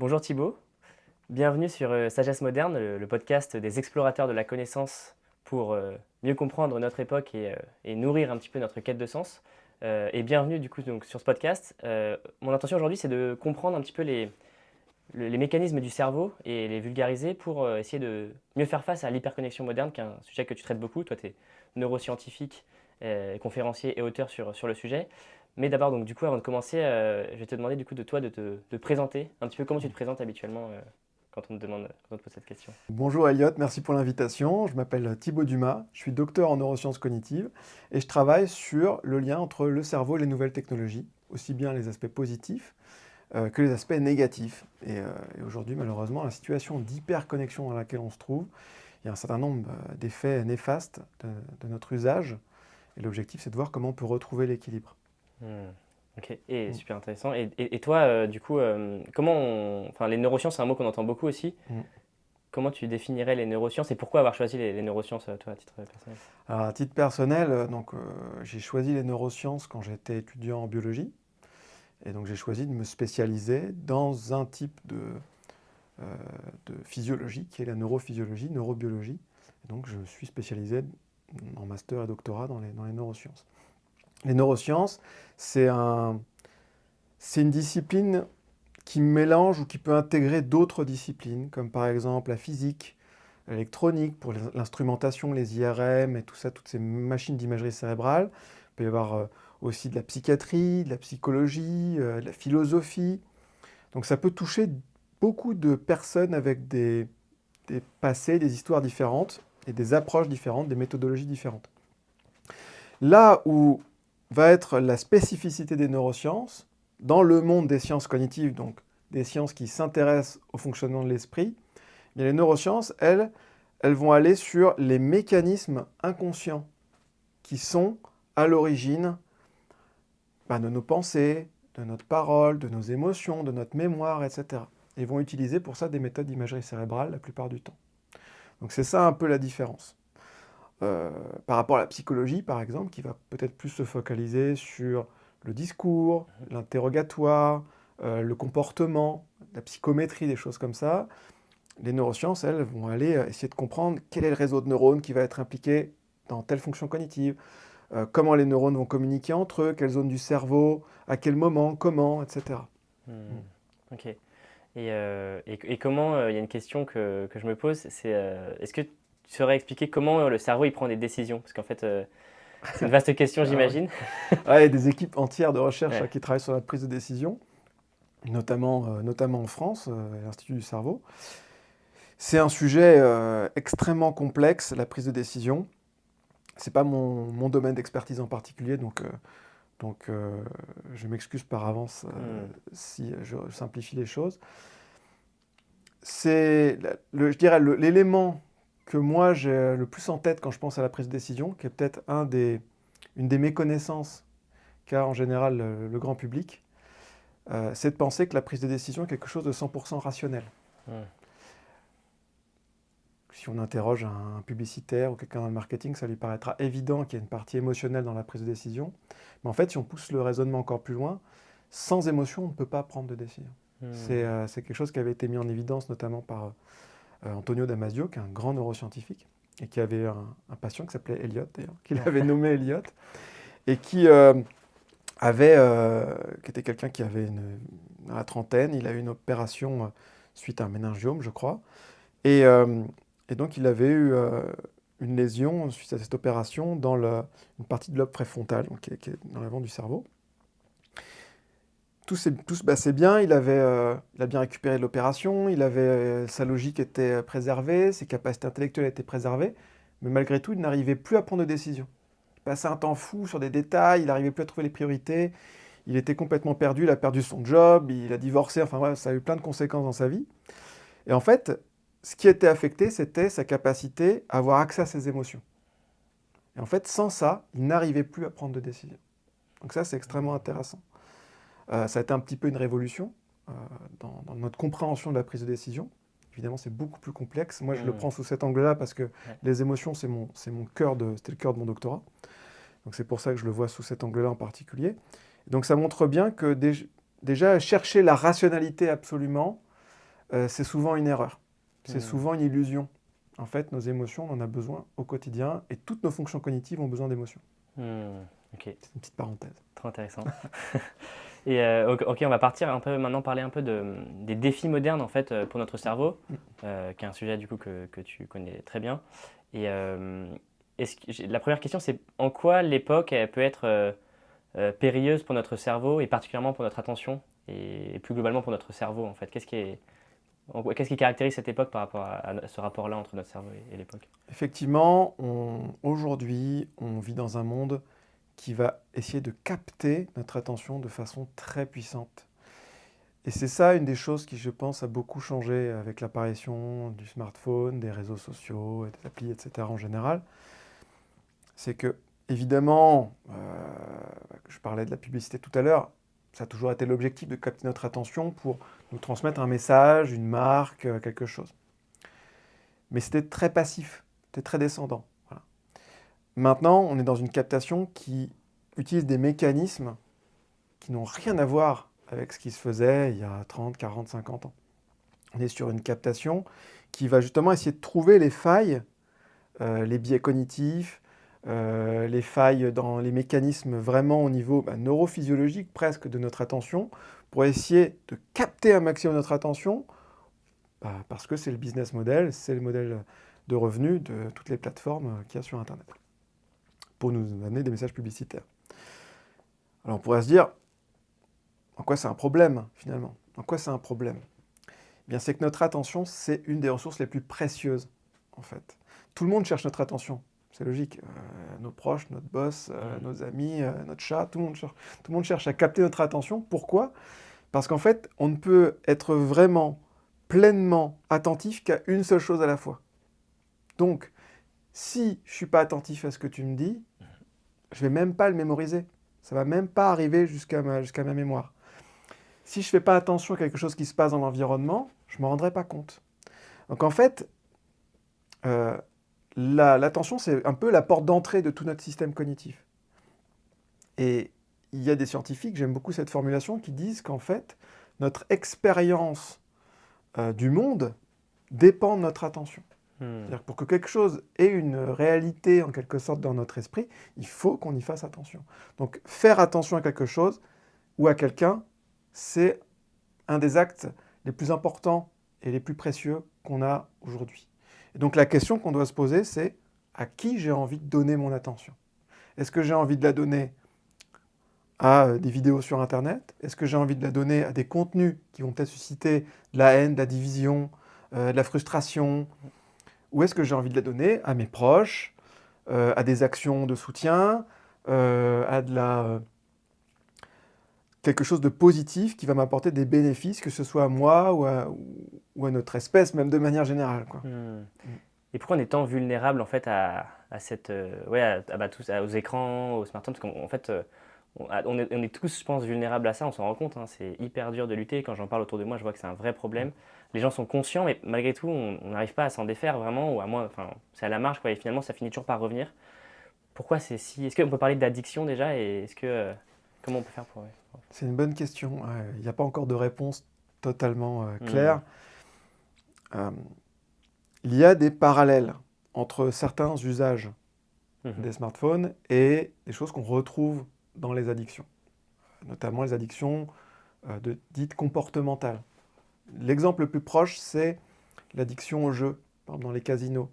Bonjour Thibaut, bienvenue sur Sagesse moderne, le podcast des explorateurs de la connaissance pour mieux comprendre notre époque et nourrir un petit peu notre quête de sens. Et bienvenue du coup donc, sur ce podcast. Mon intention aujourd'hui c'est de comprendre un petit peu les mécanismes du cerveau et les vulgariser pour essayer de mieux faire face à l'hyperconnexion moderne, qui est un sujet que tu traites beaucoup. Toi tu es neuroscientifique, conférencier et auteur sur le sujet. Mais d'abord, donc, du coup, avant de commencer, je vais te demander du coup de toi de te présenter un petit peu comment tu te présentes habituellement quand on te pose cette question. Bonjour Elliot, merci pour l'invitation. Je m'appelle Thibaut Dumas, je suis docteur en neurosciences cognitives et je travaille sur le lien entre le cerveau et les nouvelles technologies, aussi bien les aspects positifs que les aspects négatifs. Et aujourd'hui, malheureusement, la situation d'hyperconnexion dans laquelle on se trouve, il y a un certain nombre d'effets néfastes de notre usage. Et l'objectif, c'est de voir comment on peut retrouver l'équilibre. Hmm. Ok, et Mm. super intéressant. Et toi, du coup, enfin, les neurosciences, c'est un mot qu'on entend beaucoup aussi. Mm. Comment tu définirais les neurosciences et pourquoi avoir choisi les neurosciences, toi, à titre personnel? Alors, à titre personnel, j'ai choisi les neurosciences quand j'étais étudiant en biologie. Et donc j'ai choisi de me spécialiser dans un type euh, de physiologie qui est la neurophysiologie, neurobiologie. Et donc je suis spécialisé en master et doctorat dans les neurosciences. Les neurosciences, c'est c'est une discipline qui mélange ou qui peut intégrer d'autres disciplines, comme par exemple la physique, l'électronique pour l'instrumentation, les IRM et tout ça, toutes ces machines d'imagerie cérébrale. Il peut y avoir aussi de la psychiatrie, de la psychologie, de la philosophie. Donc ça peut toucher beaucoup de personnes avec des passés, des histoires différentes et des approches différentes, des méthodologies différentes. Là où va être la spécificité des neurosciences, dans le monde des sciences cognitives, donc des sciences qui s'intéressent au fonctionnement de l'esprit, eh bien les neurosciences, elles vont aller sur les mécanismes inconscients qui sont à l'origine de nos pensées, de notre parole, de nos émotions, de notre mémoire, etc. Ils vont utiliser pour ça des méthodes d'imagerie cérébrale la plupart du temps. Donc c'est ça un peu la différence. Par rapport à la psychologie, par exemple, qui va peut-être plus se focaliser sur le discours, l'interrogatoire, le comportement, la psychométrie, des choses comme ça, les neurosciences, elles, vont aller essayer de comprendre quel est le réseau de neurones qui va être impliqué dans telle fonction cognitive, comment les neurones vont communiquer entre eux, quelle zone du cerveau, à quel moment, comment, etc. Hmm. Ok. Et comment, il y a une question que je me pose, c'est est-ce que tu saurais expliquer comment le cerveau il prend des décisions? Parce qu'en fait, c'est une vaste question, Ah ouais. j'imagine. Ah, il y a des équipes entières de recherche Ouais. qui travaillent sur la prise de décision, notamment en France, à l'Institut du cerveau. C'est un sujet extrêmement complexe, la prise de décision. C'est pas mon domaine d'expertise en particulier, donc je m'excuse par avance Hmm. si je simplifie les choses. C'est, je dirais, l'élément que moi j'ai le plus en tête quand je pense à la prise de décision, qui est peut-être une des méconnaissances qu'a en général le grand public, c'est de penser que la prise de décision est quelque chose de 100% rationnel. Hmm. Si on interroge un publicitaire ou quelqu'un dans le marketing, ça lui paraîtra évident qu'il y a une partie émotionnelle dans la prise de décision. Mais en fait, si on pousse le raisonnement encore plus loin, sans émotion, on ne peut pas prendre de décision. Hmm. C'est quelque chose qui avait été mis en évidence notamment par Antonio Damasio, qui est un grand neuroscientifique, et qui avait un patient qui s'appelait Elliot, d'ailleurs, qu'il avait nommé Elliot, et qui était quelqu'un qui avait dans la trentaine, il a eu une opération suite à un méningiome, je crois, et, euh, et donc il avait eu une lésion suite à cette opération dans une partie de lobe préfrontal, donc, qui est dans l'avant du cerveau. Tout se passait bien, il a bien récupéré de l'opération, sa logique était préservée, ses capacités intellectuelles étaient préservées, mais malgré tout, il n'arrivait plus à prendre de décision. Il passait un temps fou sur des détails, il n'arrivait plus à trouver les priorités, il était complètement perdu, il a perdu son job, il a divorcé, enfin voilà, ça a eu plein de conséquences dans sa vie. Et en fait, ce qui était affecté, c'était sa capacité à avoir accès à ses émotions. Et en fait, sans ça, il n'arrivait plus à prendre de décision. Donc ça, c'est extrêmement intéressant. Ça a été un petit peu une révolution dans notre compréhension de la prise de décision. Évidemment, c'est beaucoup plus complexe. Moi, je le Hmm. prends sous cet angle-là parce que Ouais. les émotions, c'était le cœur de mon doctorat. Donc c'est pour ça que je le vois sous cet angle-là en particulier. Donc ça montre bien que déjà chercher la rationalité absolument, c'est souvent une erreur. C'est Hmm. souvent une illusion. En fait, nos émotions, on en a besoin au quotidien et toutes nos fonctions cognitives ont besoin d'émotions. Ok, C'est une petite parenthèse. trop intéressant. Et ok, on va partir un peu maintenant parler un peu des défis modernes en fait pour notre cerveau, qui est un sujet du coup que tu connais très bien. Et la première question c'est en quoi l'époque elle peut être périlleuse pour notre cerveau et particulièrement pour notre attention et plus globalement pour notre cerveau en fait. Qu'est-ce qui caractérise cette époque par rapport à ce rapport-là entre notre cerveau et l'époque? Effectivement, aujourd'hui, on vit dans un monde qui va essayer de capter notre attention de façon très puissante. Et c'est ça une des choses qui, je pense, a beaucoup changé avec l'apparition du smartphone, des réseaux sociaux, et des applis, etc. en général. C'est que, évidemment, je parlais de la publicité tout à l'heure, ça a toujours été l'objectif de capter notre attention pour nous transmettre un message, une marque, quelque chose. Mais c'était très passif, c'était très descendant. Voilà. Maintenant, on est dans une captation qui utilise des mécanismes qui n'ont rien à voir avec ce qui se faisait il y a 30, 40, 50 ans. On est sur une captation qui va justement essayer de trouver les failles, les biais cognitifs, les failles dans les mécanismes vraiment au niveau neurophysiologique presque de notre attention, pour essayer de capter un maximum notre attention, parce que c'est le business model, c'est le modèle de revenus de toutes les plateformes qu'il y a sur Internet, pour nous donner des messages publicitaires. Alors on pourrait se dire, en quoi c'est un problème finalement? En quoi c'est un problème? Eh bien, c'est que notre attention, c'est une des ressources les plus précieuses, en fait. Tout le monde cherche notre attention, c'est logique. Nos proches, notre boss, nos amis, notre chat, tout le monde cherche à capter notre attention. Pourquoi? Parce qu'en fait, on ne peut être vraiment pleinement attentif qu'à une seule chose à la fois. Donc, si je ne suis pas attentif à ce que tu me dis, je ne vais même pas le mémoriser. Ça ne va même pas arriver jusqu'à ma mémoire. Si je ne fais pas attention à quelque chose qui se passe dans l'environnement, je ne m'en rendrai pas compte. Donc en fait, l'attention, c'est un peu la porte d'entrée de tout notre système cognitif. Et il y a des scientifiques, j'aime beaucoup cette formulation, qui disent qu'en fait, notre expérience du monde dépend de notre attention. C'est-à-dire que pour que quelque chose ait une réalité en quelque sorte dans notre esprit, il faut qu'on y fasse attention. Donc faire attention à quelque chose ou à quelqu'un, c'est un des actes les plus importants et les plus précieux qu'on a aujourd'hui. Et donc la question qu'on doit se poser, c'est à qui j'ai envie de donner mon attention? Est-ce que j'ai envie de la donner à des vidéos sur Internet? Est-ce que j'ai envie de la donner à des contenus qui vont peut-être susciter de la haine, de la division, de la frustration? Ou est-ce que j'ai envie de la donner à mes proches, à des actions de soutien, à quelque chose de positif qui va m'apporter des bénéfices, que ce soit à moi ou à notre espèce, même de manière générale, quoi. Et pourquoi on est tant vulnérable en fait à cette, aux écrans, aux smartphones? Parce qu'en fait, on est tous, je pense, vulnérables à ça, on s'en rend compte, hein, c'est hyper dur de lutter. Quand j'en parle autour de moi, je vois que c'est un vrai problème. Les gens sont conscients, mais malgré tout, on n'arrive pas à s'en défaire vraiment, ou à moins, enfin, c'est à la marge, quoi, et finalement, ça finit toujours par revenir. Pourquoi c'est si... Est-ce qu'on peut parler d'addiction déjà, et comment on peut faire pour... C'est une bonne question. Il n'y a pas encore de réponse totalement claire. Il y a des parallèles entre certains usages des smartphones et des choses qu'on retrouve dans les addictions, notamment les addictions dites comportementales. L'exemple le plus proche, c'est l'addiction au jeu, par exemple dans les casinos.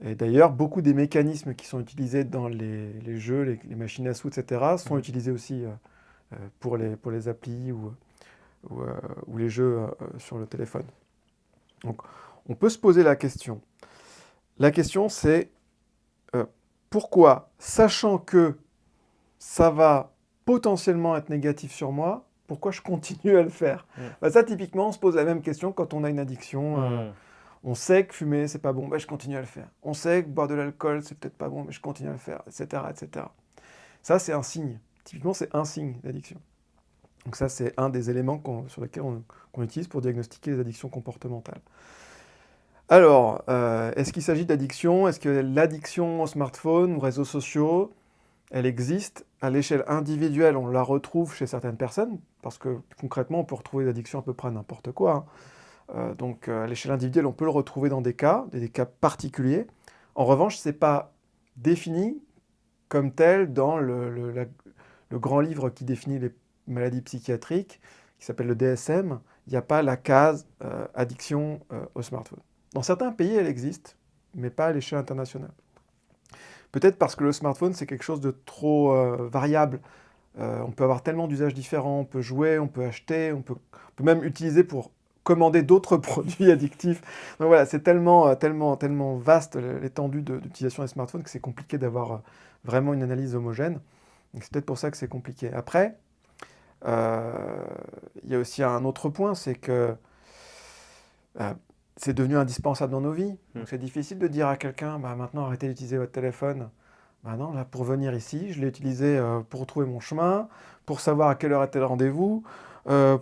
Et d'ailleurs, beaucoup des mécanismes qui sont utilisés dans les jeux, les machines à sous, etc., sont utilisés aussi pour les applis ou les jeux sur le téléphone. Donc, on peut se poser la question. La question, c'est pourquoi, sachant que ça va potentiellement être négatif sur moi, pourquoi je continue à le faire? Ça, typiquement, on se pose la même question quand on a une addiction. On sait que fumer, c'est pas bon, je continue à le faire. On sait que boire de l'alcool, c'est peut-être pas bon, mais je continue à le faire, etc., etc. Ça, c'est un signe. Typiquement, c'est un signe d'addiction. Donc ça, c'est un des éléments sur lesquels qu'on utilise pour diagnostiquer les addictions comportementales. Alors, est-ce qu'il s'agit d'addiction? Est-ce que l'addiction au smartphone, aux réseaux sociaux, elle existe à l'échelle individuelle? On la retrouve chez certaines personnes, parce que concrètement, on peut retrouver l'addiction à peu près à n'importe quoi. Donc à l'échelle individuelle, on peut le retrouver dans des cas particuliers. En revanche, ce n'est pas défini comme tel dans le grand livre qui définit les maladies psychiatriques, qui s'appelle le DSM. Il n'y a pas la case addiction au smartphone. Dans certains pays, elle existe, mais pas à l'échelle internationale. Peut-être parce que le smartphone, c'est quelque chose de trop variable. On peut avoir tellement d'usages différents, on peut jouer, on peut acheter, on peut même utiliser pour commander d'autres produits addictifs. Donc voilà, c'est tellement vaste l'étendue d'utilisation des smartphones que c'est compliqué d'avoir vraiment une analyse homogène. Donc c'est peut-être pour ça que c'est compliqué. Après, il y a aussi un autre point, c'est que c'est devenu indispensable dans nos vies. Donc c'est difficile de dire à quelqu'un, maintenant arrêtez d'utiliser votre téléphone. Non, là, pour venir ici, je l'ai utilisé pour retrouver mon chemin, pour savoir à quelle heure était le rendez-vous,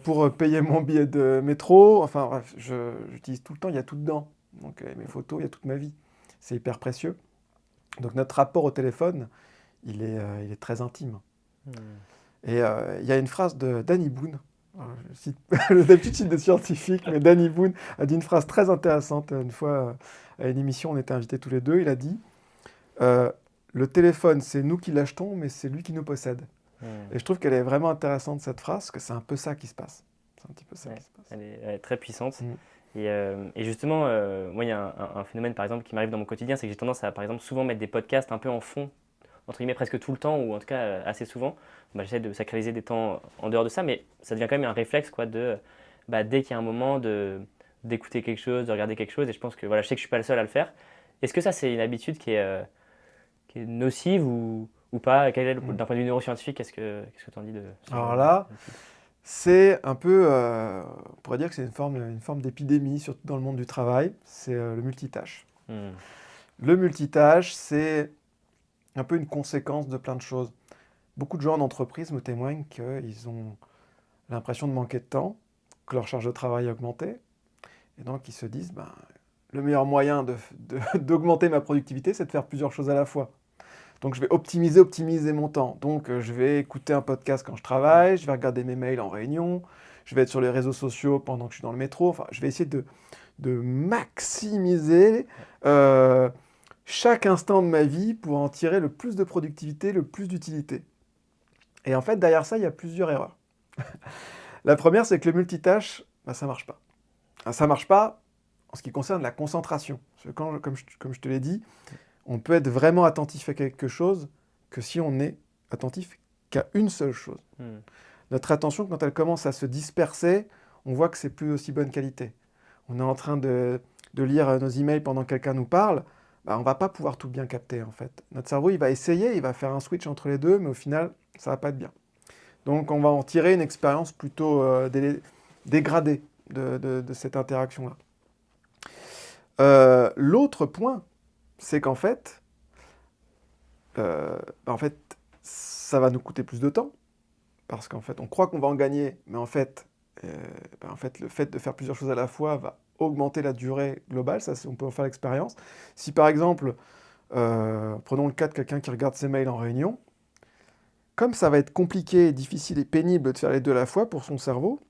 pour payer mon billet de métro. Enfin bref, j'utilise tout le temps, il y a tout dedans. Donc mes photos, il y a toute ma vie. C'est hyper précieux. Donc notre rapport au téléphone, il est très intime. Et il y a une phrase de Danny Boone. D'habitude, je cite des scientifiques, mais Danny Boone a dit une phrase très intéressante. Une fois, à une émission, on était invités tous les deux. Il a dit le téléphone, c'est nous qui l'achetons, mais c'est lui qui nous possède. Et je trouve qu'elle est vraiment intéressante, cette phrase, parce que c'est un peu ça qui se passe. C'est un petit peu ça qui se passe. Elle est très puissante. Et justement, moi, il y a un phénomène, par exemple, qui m'arrive dans mon quotidien, c'est que j'ai tendance à, par exemple, souvent mettre des podcasts un peu en fond, entre guillemets, presque tout le temps, ou en tout cas assez souvent. J'essaie de sacraliser des temps en dehors de ça, mais ça devient quand même un réflexe, quoi, dès qu'il y a un moment d'écouter quelque chose, de regarder quelque chose, et je pense que, voilà, je sais que je ne suis pas le seul à le faire. Est-ce que ça, c'est une habitude qui est nocive ou pas? D'un point de vue neuroscientifique, qu'est-ce que tu en dis de ça? Alors là, c'est un peu, on pourrait dire que c'est une forme d'épidémie, surtout dans le monde du travail, c'est le multitâche. Le multitâche, c'est un peu une conséquence de plein de choses. Beaucoup de gens en entreprise me témoignent qu'ils ont l'impression de manquer de temps, que leur charge de travail a augmenté, et donc ils se disent, le meilleur moyen d'augmenter ma productivité, c'est de faire plusieurs choses à la fois. Donc je vais optimiser mon temps. Donc je vais écouter un podcast quand je travaille, je vais regarder mes mails en réunion, je vais être sur les réseaux sociaux pendant que je suis dans le métro. Enfin, je vais essayer de maximiser chaque instant de ma vie pour en tirer le plus de productivité, le plus d'utilité. Et en fait, derrière ça, il y a plusieurs erreurs. La première, c'est que le multitâche, ça ne marche pas. Ça ne marche pas en ce qui concerne la concentration. Parce que comme je te l'ai dit, on peut être vraiment attentif à quelque chose que si on est attentif qu'à une seule chose. Notre attention, quand elle commence à se disperser, on voit que c'est plus aussi bonne qualité. On est en train de lire nos emails pendant que quelqu'un nous parle, on ne va pas pouvoir tout bien capter en fait. Notre cerveau, il va essayer, il va faire un switch entre les deux, mais au final, ça ne va pas être bien. Donc on va en tirer une expérience plutôt dégradée de cette interaction-là. L'autre point, c'est qu'en fait, ça va nous coûter plus de temps, parce qu'en fait, on croit qu'on va en gagner, mais en fait, le fait de faire plusieurs choses à la fois va augmenter la durée globale, ça, on peut en faire l'expérience. Si par exemple, prenons le cas de quelqu'un qui regarde ses mails en réunion, comme ça va être compliqué, difficile et pénible de faire les deux à la fois pour son cerveau,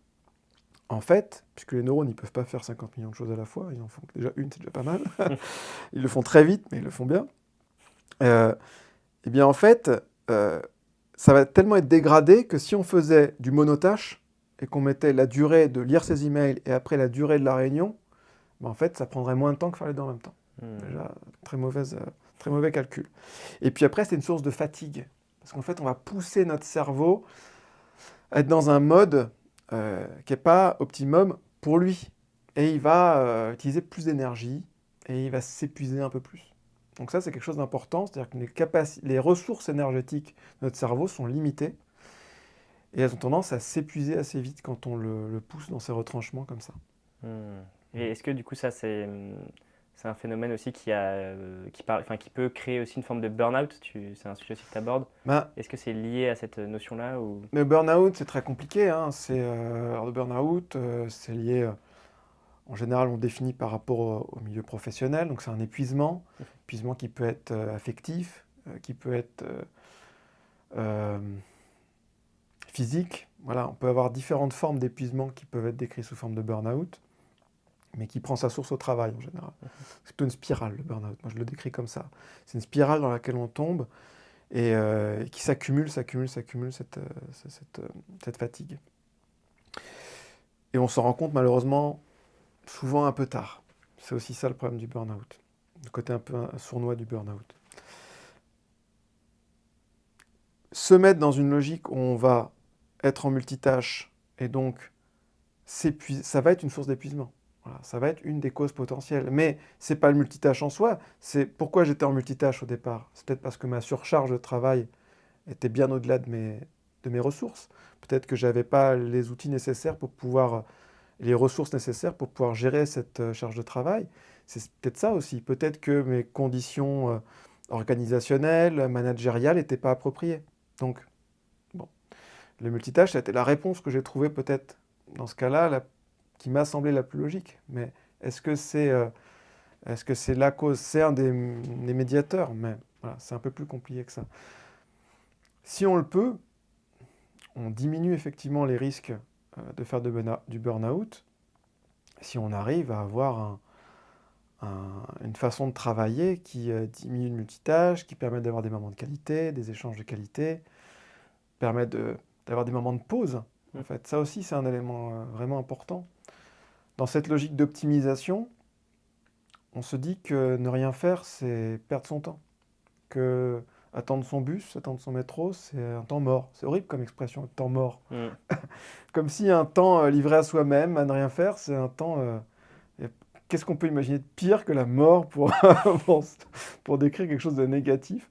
en fait, puisque les neurones ne peuvent pas faire 50 millions de choses à la fois, ils en font déjà une, c'est déjà pas mal, ils le font très vite, mais ils le font bien, et bien en fait, ça va tellement être dégradé que si on faisait du monotâche et qu'on mettait la durée de lire ses emails et après la durée de la réunion, en fait, ça prendrait moins de temps que faire les deux en même temps. Déjà, très mauvais calcul. Et puis après, c'est une source de fatigue. Parce qu'en fait, on va pousser notre cerveau à être dans un mode qui n'est pas optimum pour lui. Et il va utiliser plus d'énergie et il va s'épuiser un peu plus. Donc ça, c'est quelque chose d'important, c'est-à-dire que les ressources énergétiques de notre cerveau sont limitées et elles ont tendance à s'épuiser assez vite quand on le pousse dans ces retranchements comme ça. Et est-ce que du coup, ça, c'est un phénomène aussi qui peut créer aussi une forme de burn-out? C'est un sujet aussi que tu abordes. Est-ce que c'est lié à cette notion-là ou... Le burn-out, c'est très compliqué. Alors, le burn-out, c'est lié... En général, on définit par rapport au milieu professionnel, donc c'est un épuisement qui peut être affectif, qui peut être physique. Voilà, on peut avoir différentes formes d'épuisement qui peuvent être décrites sous forme de burn-out. mais qui prend sa source au travail en général. C'est plutôt une spirale, le burn-out. Moi, je le décris comme ça. C'est une spirale dans laquelle on tombe et qui s'accumule, cette fatigue. Et on s'en rend compte malheureusement souvent un peu tard. C'est aussi ça le problème du burn-out, le côté un peu sournois du burn-out. Se mettre dans une logique où on va être en multitâche et donc ça va être une source d'épuisement. Voilà, ça va être une des causes potentielles. Mais ce n'est pas le multitâche en soi, c'est pourquoi j'étais en multitâche au départ. C'est peut-être parce que ma surcharge de travail était bien au-delà de mes ressources. Peut-être que je n'avais pas les outils nécessaires les ressources nécessaires pour pouvoir gérer cette charge de travail. C'est peut-être ça aussi. Peut-être que mes conditions organisationnelles, managériales n'étaient pas appropriées. Donc, bon, le multitâche, ça a été la réponse que j'ai trouvée peut-être dans ce cas-là, qui m'a semblé la plus logique. Mais est-ce que c'est la cause? C'est un des médiateurs, mais voilà, c'est un peu plus compliqué que ça. Si on le peut, on diminue effectivement les risques de faire du burn-out si on arrive à avoir une façon de travailler qui diminue le multitâche, qui permet d'avoir des moments de qualité, des échanges de qualité, permet d'avoir des moments de pause. En fait, ça aussi, c'est un élément vraiment important. Dans cette logique d'optimisation, on se dit que ne rien faire, c'est perdre son temps. Que attendre son bus, attendre son métro, c'est un temps mort. C'est horrible comme expression, temps mort. Comme si un temps livré à soi-même, à ne rien faire, c'est un temps... Qu'est-ce qu'on peut imaginer de pire que la mort pour décrire quelque chose de négatif?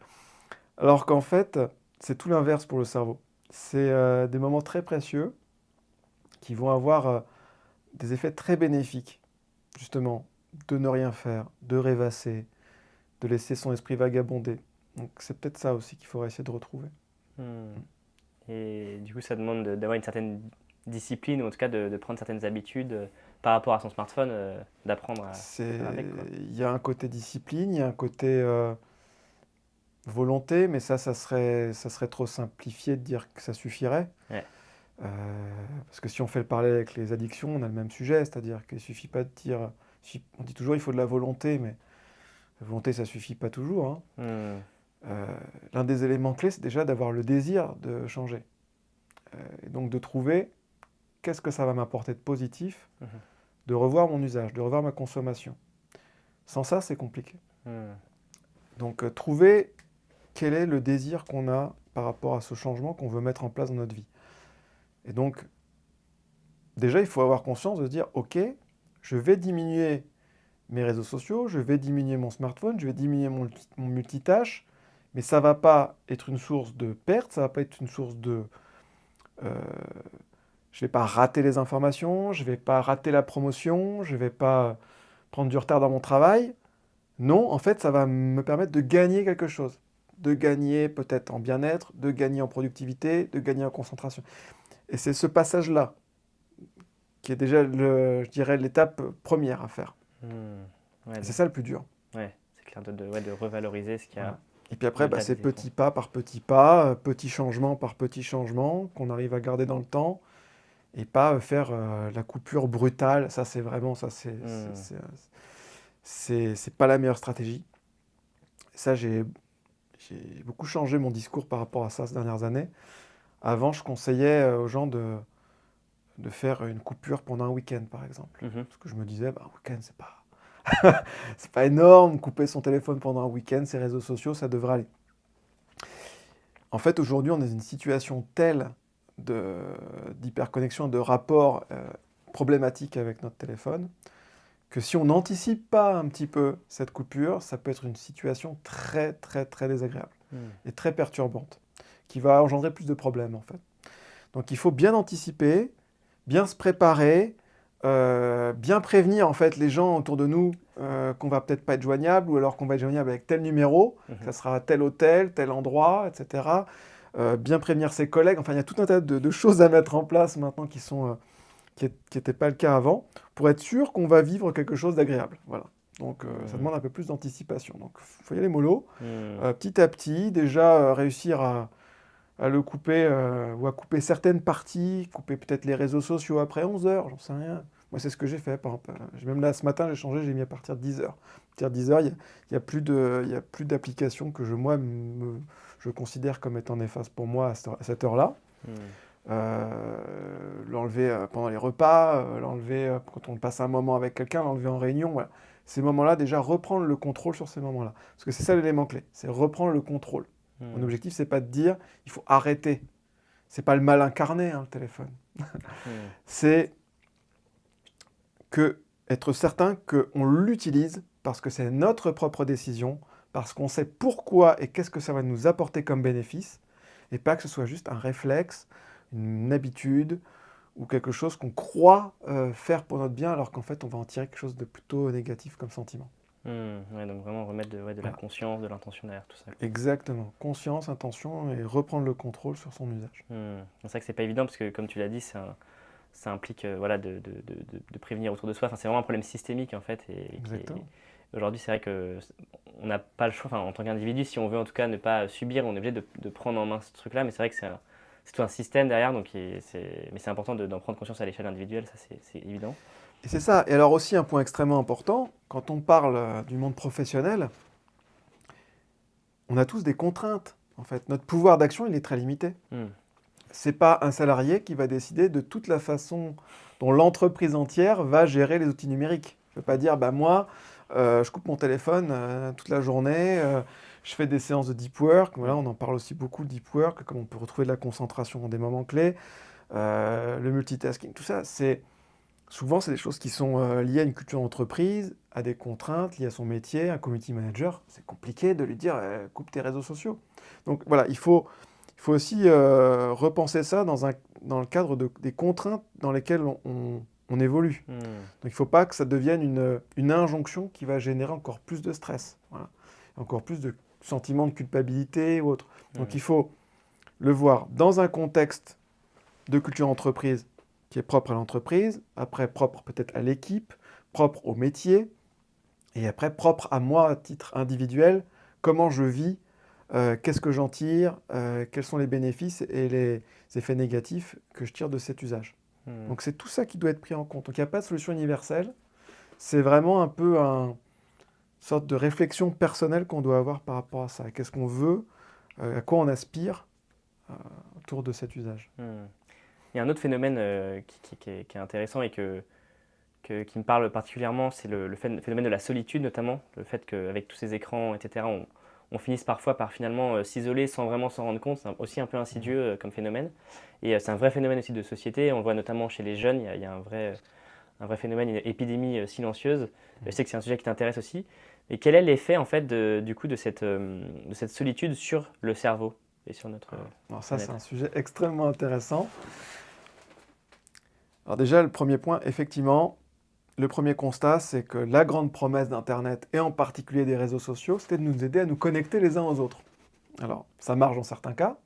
Alors qu'en fait, c'est tout l'inverse pour le cerveau. C'est des moments très précieux qui vont avoir des effets très bénéfiques, justement, de ne rien faire, de rêvasser, de laisser son esprit vagabonder. Donc c'est peut-être ça aussi qu'il faudrait essayer de retrouver. Et du coup, ça demande d'avoir une certaine discipline, ou en tout cas de prendre certaines habitudes par rapport à son smartphone, d'apprendre à faire avec, quoi. Il y a un côté discipline, il y a un côté volonté, mais ça serait trop simplifié de dire que ça suffirait. Ouais. Parce que si on fait le parallèle avec les addictions, on a le même sujet, c'est-à-dire qu'il ne suffit pas de dire... On dit toujours il faut de la volonté, mais la volonté, ça ne suffit pas toujours. L'un des éléments clés, c'est déjà d'avoir le désir de changer. Et donc de trouver qu'est-ce que ça va m'apporter de positif, de revoir mon usage, de revoir ma consommation. Sans ça, c'est compliqué. Donc trouver quel est le désir qu'on a par rapport à ce changement qu'on veut mettre en place dans notre vie. Et donc, déjà, il faut avoir conscience de se dire, ok, je vais diminuer mes réseaux sociaux, je vais diminuer mon smartphone, je vais diminuer mon multitâche, mais ça ne va pas être une source de perte, ça ne va pas être une source de... je ne vais pas rater les informations, je ne vais pas rater la promotion, je ne vais pas prendre du retard dans mon travail. Non, en fait, ça va me permettre de gagner quelque chose. De gagner peut-être en bien-être, de gagner en productivité, de gagner en concentration. Et c'est ce passage-là qui est déjà, je dirais, l'étape première à faire. Ouais, c'est ça le plus dur. Ouais, c'est clair de revaloriser ce qu'il y a. Voilà. Et puis après, c'est petit pas par petit pas, petit changement par petit changement, qu'on arrive à garder dans le temps, et pas faire la coupure brutale. Ça, c'est vraiment, c'est pas la meilleure stratégie. Ça, j'ai beaucoup changé mon discours par rapport à ça ces dernières années. Avant, je conseillais aux gens de faire une coupure pendant un week-end, par exemple. Parce que je me disais, un week-end, c'est pas énorme. Couper son téléphone pendant un week-end, ses réseaux sociaux, ça devrait aller. En fait, aujourd'hui, on est dans une situation telle d'hyperconnexion, de rapport problématique avec notre téléphone, que si on n'anticipe pas un petit peu cette coupure, ça peut être une situation très, très, très désagréable et très perturbante, qui va engendrer plus de problèmes, en fait. Donc, il faut bien anticiper, bien se préparer, bien prévenir en fait les gens autour de nous qu'on va peut-être pas être joignable, ou alors qu'on va être joignable avec tel numéro, ça sera à tel hôtel, tel endroit, etc. Bien prévenir ses collègues. Enfin, il y a tout un tas de choses à mettre en place maintenant qui n'étaient pas le cas avant, pour être sûr qu'on va vivre quelque chose d'agréable. Voilà. Donc ça demande un peu plus d'anticipation. Donc il faut y aller mollo, petit à petit, déjà réussir à le couper, ou à couper certaines parties, couper peut-être les réseaux sociaux après 11 heures, j'en sais rien. Moi, c'est ce que j'ai fait, par exemple. Même là, ce matin, j'ai changé, j'ai mis à partir de 10 heures. À partir de 10 heures, il y a plus d'applications que je considère comme étant néfastes pour moi à cette heure-là. L'enlever pendant les repas, l'enlever quand on passe un moment avec quelqu'un, l'enlever en réunion. Voilà. Ces moments-là, déjà, reprendre le contrôle sur ces moments-là. Parce que c'est ça l'élément clé, c'est reprendre le contrôle. Mon objectif, c'est pas de dire, il faut arrêter. C'est pas le mal incarné, hein, le téléphone. C'est être certain qu'on l'utilise parce que c'est notre propre décision, parce qu'on sait pourquoi et qu'est-ce que ça va nous apporter comme bénéfice, et pas que ce soit juste un réflexe, une habitude ou quelque chose qu'on croit faire pour notre bien, alors qu'en fait, on va en tirer quelque chose de plutôt négatif comme sentiment. Ouais, donc vraiment remettre de la conscience, de l'intention derrière tout ça. Exactement. Conscience, intention et reprendre le contrôle sur son usage. C'est vrai que c'est pas évident parce que, comme tu l'as dit, ça implique voilà, de prévenir autour de soi. Enfin, c'est vraiment un problème systémique en fait. Exactement. Aujourd'hui, c'est vrai qu'on n'a pas le choix, enfin, en tant qu'individu, si on veut en tout cas ne pas subir, on est obligé de prendre en main ce truc-là. Mais c'est vrai que c'est tout un système derrière, mais c'est important d'en prendre conscience à l'échelle individuelle, ça c'est évident. Et c'est ça. Et alors aussi un point extrêmement important, quand on parle du monde professionnel, on a tous des contraintes. En fait, notre pouvoir d'action, il est très limité. C'est pas un salarié qui va décider de toute la façon dont l'entreprise entière va gérer les outils numériques. Je ne veux pas dire, bah moi, je coupe mon téléphone toute la journée, je fais des séances de deep work. Voilà, on en parle aussi beaucoup, deep work, comme on peut retrouver de la concentration dans des moments clés, le multitasking, tout ça. Souvent, c'est des choses qui sont liées à une culture d'entreprise, à des contraintes liées à son métier. Un community manager, c'est compliqué de lui dire coupe tes réseaux sociaux. Donc voilà, il faut aussi repenser ça dans le cadre des contraintes dans lesquelles on évolue. Donc il ne faut pas que ça devienne une injonction qui va générer encore plus de stress, voilà. Encore plus de sentiments de culpabilité ou autre. Donc il faut le voir dans un contexte de culture d'entreprise qui est propre à l'entreprise, après propre peut-être à l'équipe, propre au métier, et après propre à moi à titre individuel, comment je vis, qu'est-ce que j'en tire, quels sont les bénéfices et les effets négatifs que je tire de cet usage. Donc c'est tout ça qui doit être pris en compte. Donc il n'y a pas de solution universelle, c'est vraiment un peu une sorte de réflexion personnelle qu'on doit avoir par rapport à ça. Qu'est-ce qu'on veut, à quoi on aspire autour de cet usage. Il y a un autre phénomène qui est intéressant et qui me parle particulièrement, c'est le phénomène de la solitude notamment, le fait qu'avec tous ces écrans, etc., on finisse parfois par finalement s'isoler sans vraiment s'en rendre compte. C'est aussi un peu insidieux comme phénomène. Et c'est un vrai phénomène aussi de société. On le voit notamment chez les jeunes, il y a un vrai phénomène, une épidémie silencieuse. Je sais que c'est un sujet qui t'intéresse aussi. Et quel est l'effet en fait du coup de cette solitude sur le cerveau et sur notre Alors ça, c'est un sujet extrêmement intéressant. Alors déjà, le premier point, effectivement, le premier constat, c'est que la grande promesse d'Internet, et en particulier des réseaux sociaux, c'était de nous aider à nous connecter les uns aux autres. Alors, ça marche dans certains cas.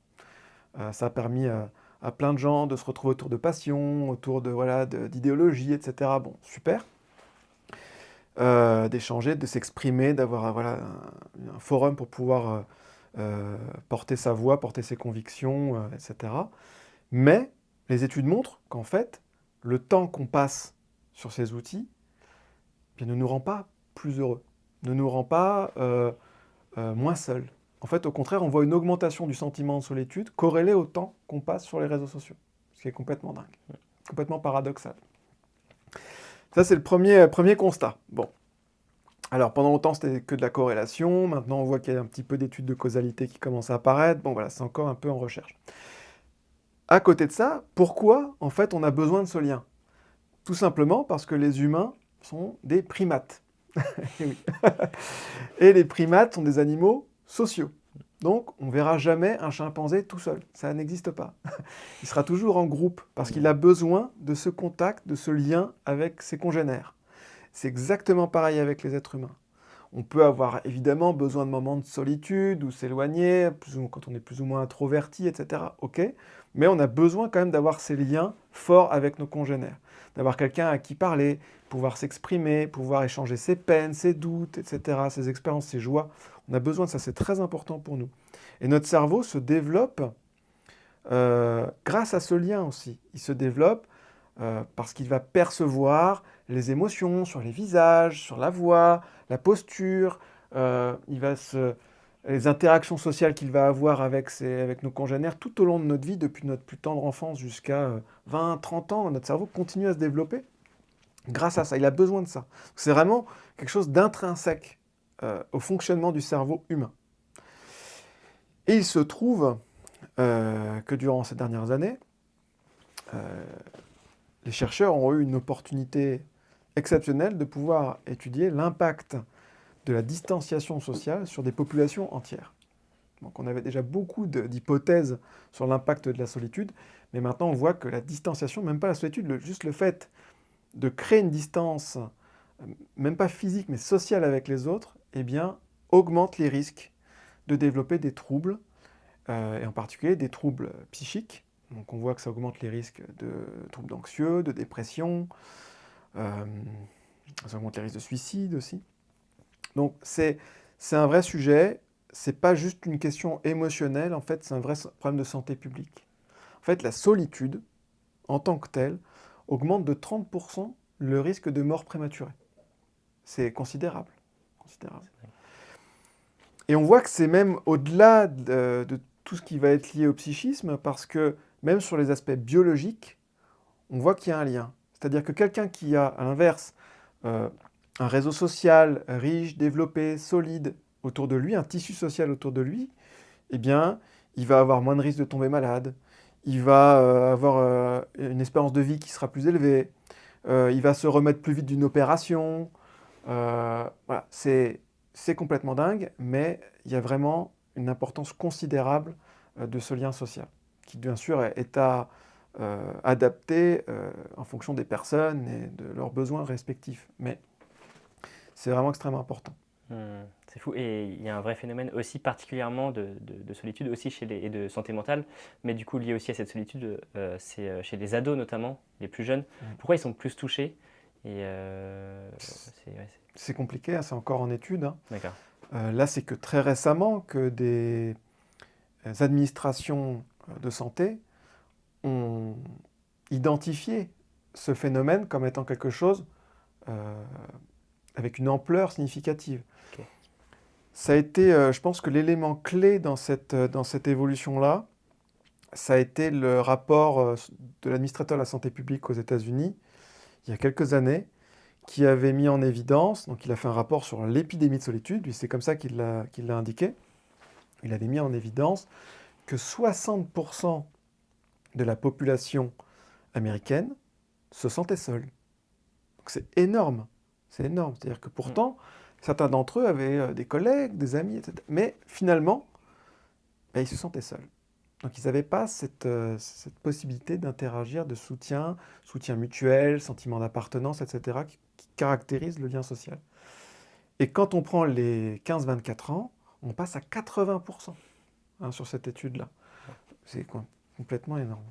Ça a permis à plein de gens de se retrouver autour de passions, autour d'idéologies, etc. Bon, super. D'échanger, de s'exprimer, d'avoir un forum pour pouvoir porter sa voix, porter ses convictions, etc. Mais les études montrent qu'en fait, le temps qu'on passe sur ces outils ne nous rend pas plus heureux, ne nous rend pas moins seuls. En fait, au contraire, on voit une augmentation du sentiment de solitude corrélée au temps qu'on passe sur les réseaux sociaux, ce qui est complètement dingue, complètement paradoxal. Ça, c'est le premier constat. Bon. Alors, pendant longtemps, c'était que de la corrélation. Maintenant, on voit qu'il y a un petit peu d'études de causalité qui commencent à apparaître. Bon, voilà, c'est encore un peu en recherche. À côté de ça, pourquoi, en fait, on a besoin de ce lien ? Tout simplement parce que les humains sont des primates. Et les primates sont des animaux sociaux. Donc, on ne verra jamais un chimpanzé tout seul. Ça n'existe pas. Il sera toujours en groupe parce qu'il a besoin de ce contact, de ce lien avec ses congénères. C'est exactement pareil avec les êtres humains. On peut avoir évidemment besoin de moments de solitude ou s'éloigner, quand on est plus ou moins introverti, etc. Ok, mais on a besoin quand même d'avoir ces liens forts avec nos congénères, d'avoir quelqu'un à qui parler, pouvoir s'exprimer, pouvoir échanger ses peines, ses doutes, etc., ses expériences, ses joies. On a besoin de ça, c'est très important pour nous. Et notre cerveau se développe grâce à ce lien aussi. Il se développe parce qu'il va percevoir les émotions sur les visages, sur la voix, la posture, les interactions sociales qu'il va avoir avec nos congénères tout au long de notre vie, depuis notre plus tendre enfance jusqu'à 20, 30 ans. Notre cerveau continue à se développer grâce à ça. Il a besoin de ça. C'est vraiment quelque chose d'intrinsèque au fonctionnement du cerveau humain. Et il se trouve que durant ces dernières années, les chercheurs ont eu une opportunité exceptionnelle de pouvoir étudier l'impact de la distanciation sociale sur des populations entières. Donc on avait déjà beaucoup d'hypothèses sur l'impact de la solitude, mais maintenant on voit que la distanciation, même pas la solitude, juste le fait de créer une distance, même pas physique, mais sociale avec les autres, eh bien, augmente les risques de développer des troubles, et en particulier des troubles psychiques. Donc on voit que ça augmente les risques de troubles anxieux, de dépression, ça augmente les risques de suicide aussi. Donc c'est un vrai sujet, c'est pas juste une question émotionnelle, en fait c'est un vrai problème de santé publique. En fait la solitude, en tant que telle, augmente de 30% le risque de mort prématurée. C'est considérable. Et on voit que c'est même au-delà de tout ce qui va être lié au psychisme, parce que même sur les aspects biologiques, on voit qu'il y a un lien. C'est-à-dire que quelqu'un qui a, à l'inverse, un réseau social riche, développé, solide autour de lui, un tissu social autour de lui, eh bien, il va avoir moins de risques de tomber malade, il va avoir une espérance de vie qui sera plus élevée, il va se remettre plus vite d'une opération. Voilà, c'est complètement dingue, mais il y a vraiment une importance considérable de ce lien social, qui bien sûr est à adapter en fonction des personnes et de leurs besoins respectifs. Mais c'est vraiment extrêmement important. C'est fou. Et il y a un vrai phénomène aussi particulièrement de solitude aussi et de santé mentale, mais du coup lié aussi à cette solitude, c'est chez les ados notamment, les plus jeunes. Pourquoi ils sont plus touchés et c'est compliqué, hein, c'est encore en étude. Hein. D'accord. Là, c'est que très récemment que des administrations de santé ont identifié ce phénomène comme étant quelque chose avec une ampleur significative. Okay. Ça a été, je pense que l'élément clé dans cette évolution-là, ça a été le rapport de l'administrateur de la santé publique aux États-Unis, il y a quelques années, qui avait mis en évidence, donc il a fait un rapport sur l'épidémie de solitude, lui c'est comme ça qu'il l'a indiqué, il avait mis en évidence que 60% de la population américaine se sentait seule. Donc c'est énorme, c'est-à-dire que pourtant, certains d'entre eux avaient des collègues, des amis, etc. Mais finalement, ils se sentaient seuls. Donc ils n'avaient pas cette possibilité d'interagir, de soutien mutuel, sentiment d'appartenance, etc., qui caractérise le lien social. Et quand on prend les 15-24 ans, on passe à 80% sur cette étude-là. C'est complètement énorme.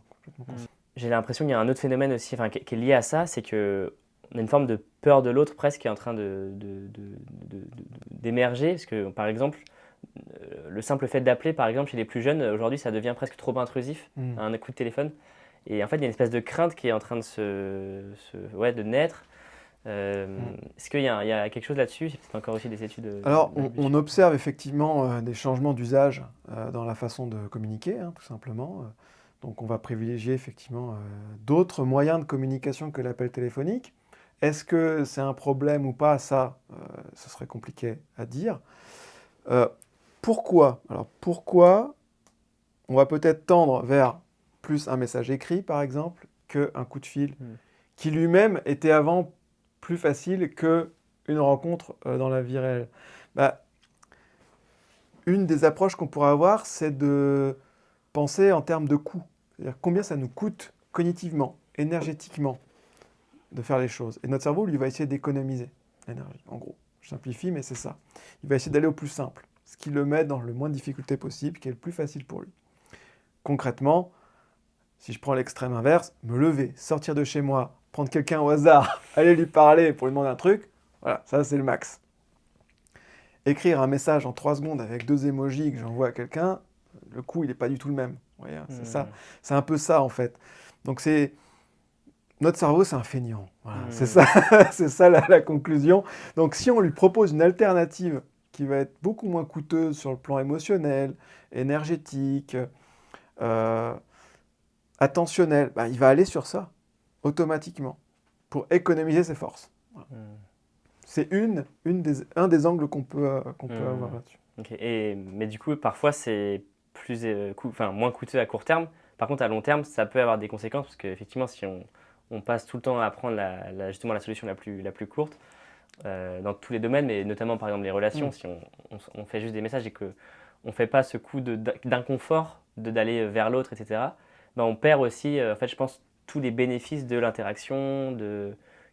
J'ai l'impression qu'il y a un autre phénomène aussi qui est lié à ça, c'est qu'on a une forme de peur de l'autre presque qui est en train d'émerger. Parce que, par exemple, le simple fait d'appeler, par exemple, chez les plus jeunes, aujourd'hui, ça devient presque trop intrusif, un coup de téléphone. Et en fait, il y a une espèce de crainte qui est en train de naître. Est-ce qu'il y a quelque chose là-dessus? C'est peut-être encore aussi des études. Alors, on observe effectivement des changements d'usage dans la façon de communiquer, tout simplement. Donc, on va privilégier effectivement d'autres moyens de communication que l'appel téléphonique. Est-ce que c'est un problème ou pas? Ça, ce serait compliqué à dire. Pourquoi? Alors, pourquoi on va peut-être tendre vers plus un message écrit, par exemple, qu'un coup de fil, qui lui-même était avant plus facile qu'une rencontre dans la vie réelle. Une des approches qu'on pourrait avoir, c'est de penser en termes de coût. C'est-à-dire combien ça nous coûte cognitivement, énergétiquement, de faire les choses. Et notre cerveau, lui, va essayer d'économiser l'énergie, en gros. Je simplifie, mais c'est ça. Il va essayer d'aller au plus simple, ce qui le met dans le moins de difficultés possible, qui est le plus facile pour lui. Concrètement, si je prends l'extrême inverse, me lever, sortir de chez moi, prendre quelqu'un au hasard, aller lui parler pour lui demander un truc, voilà, ça c'est le max. Écrire un message en 3 secondes avec 2 emojis que j'envoie à quelqu'un, le coût il n'est pas du tout le même. Vous voyez, c'est ça, c'est un peu ça en fait. Donc c'est notre cerveau, c'est un feignant. Voilà, c'est ça, c'est ça la conclusion. Donc, si on lui propose une alternative qui va être beaucoup moins coûteuse sur le plan émotionnel, énergétique, euh, attentionnel, bah, il va aller sur ça, automatiquement, pour économiser ses forces. Voilà. C'est un des angles qu'on peut avoir là-dessus. Ok. Mais du coup, parfois, c'est plus, moins coûteux à court terme. Par contre, à long terme, ça peut avoir des conséquences parce qu'effectivement, si on passe tout le temps à prendre justement la solution la plus courte dans tous les domaines, mais notamment par exemple les relations, si on fait juste des messages et qu'on ne fait pas ce coup d'inconfort d'aller vers l'autre, etc., ben on perd aussi, en fait, je pense, tous les bénéfices de l'interaction,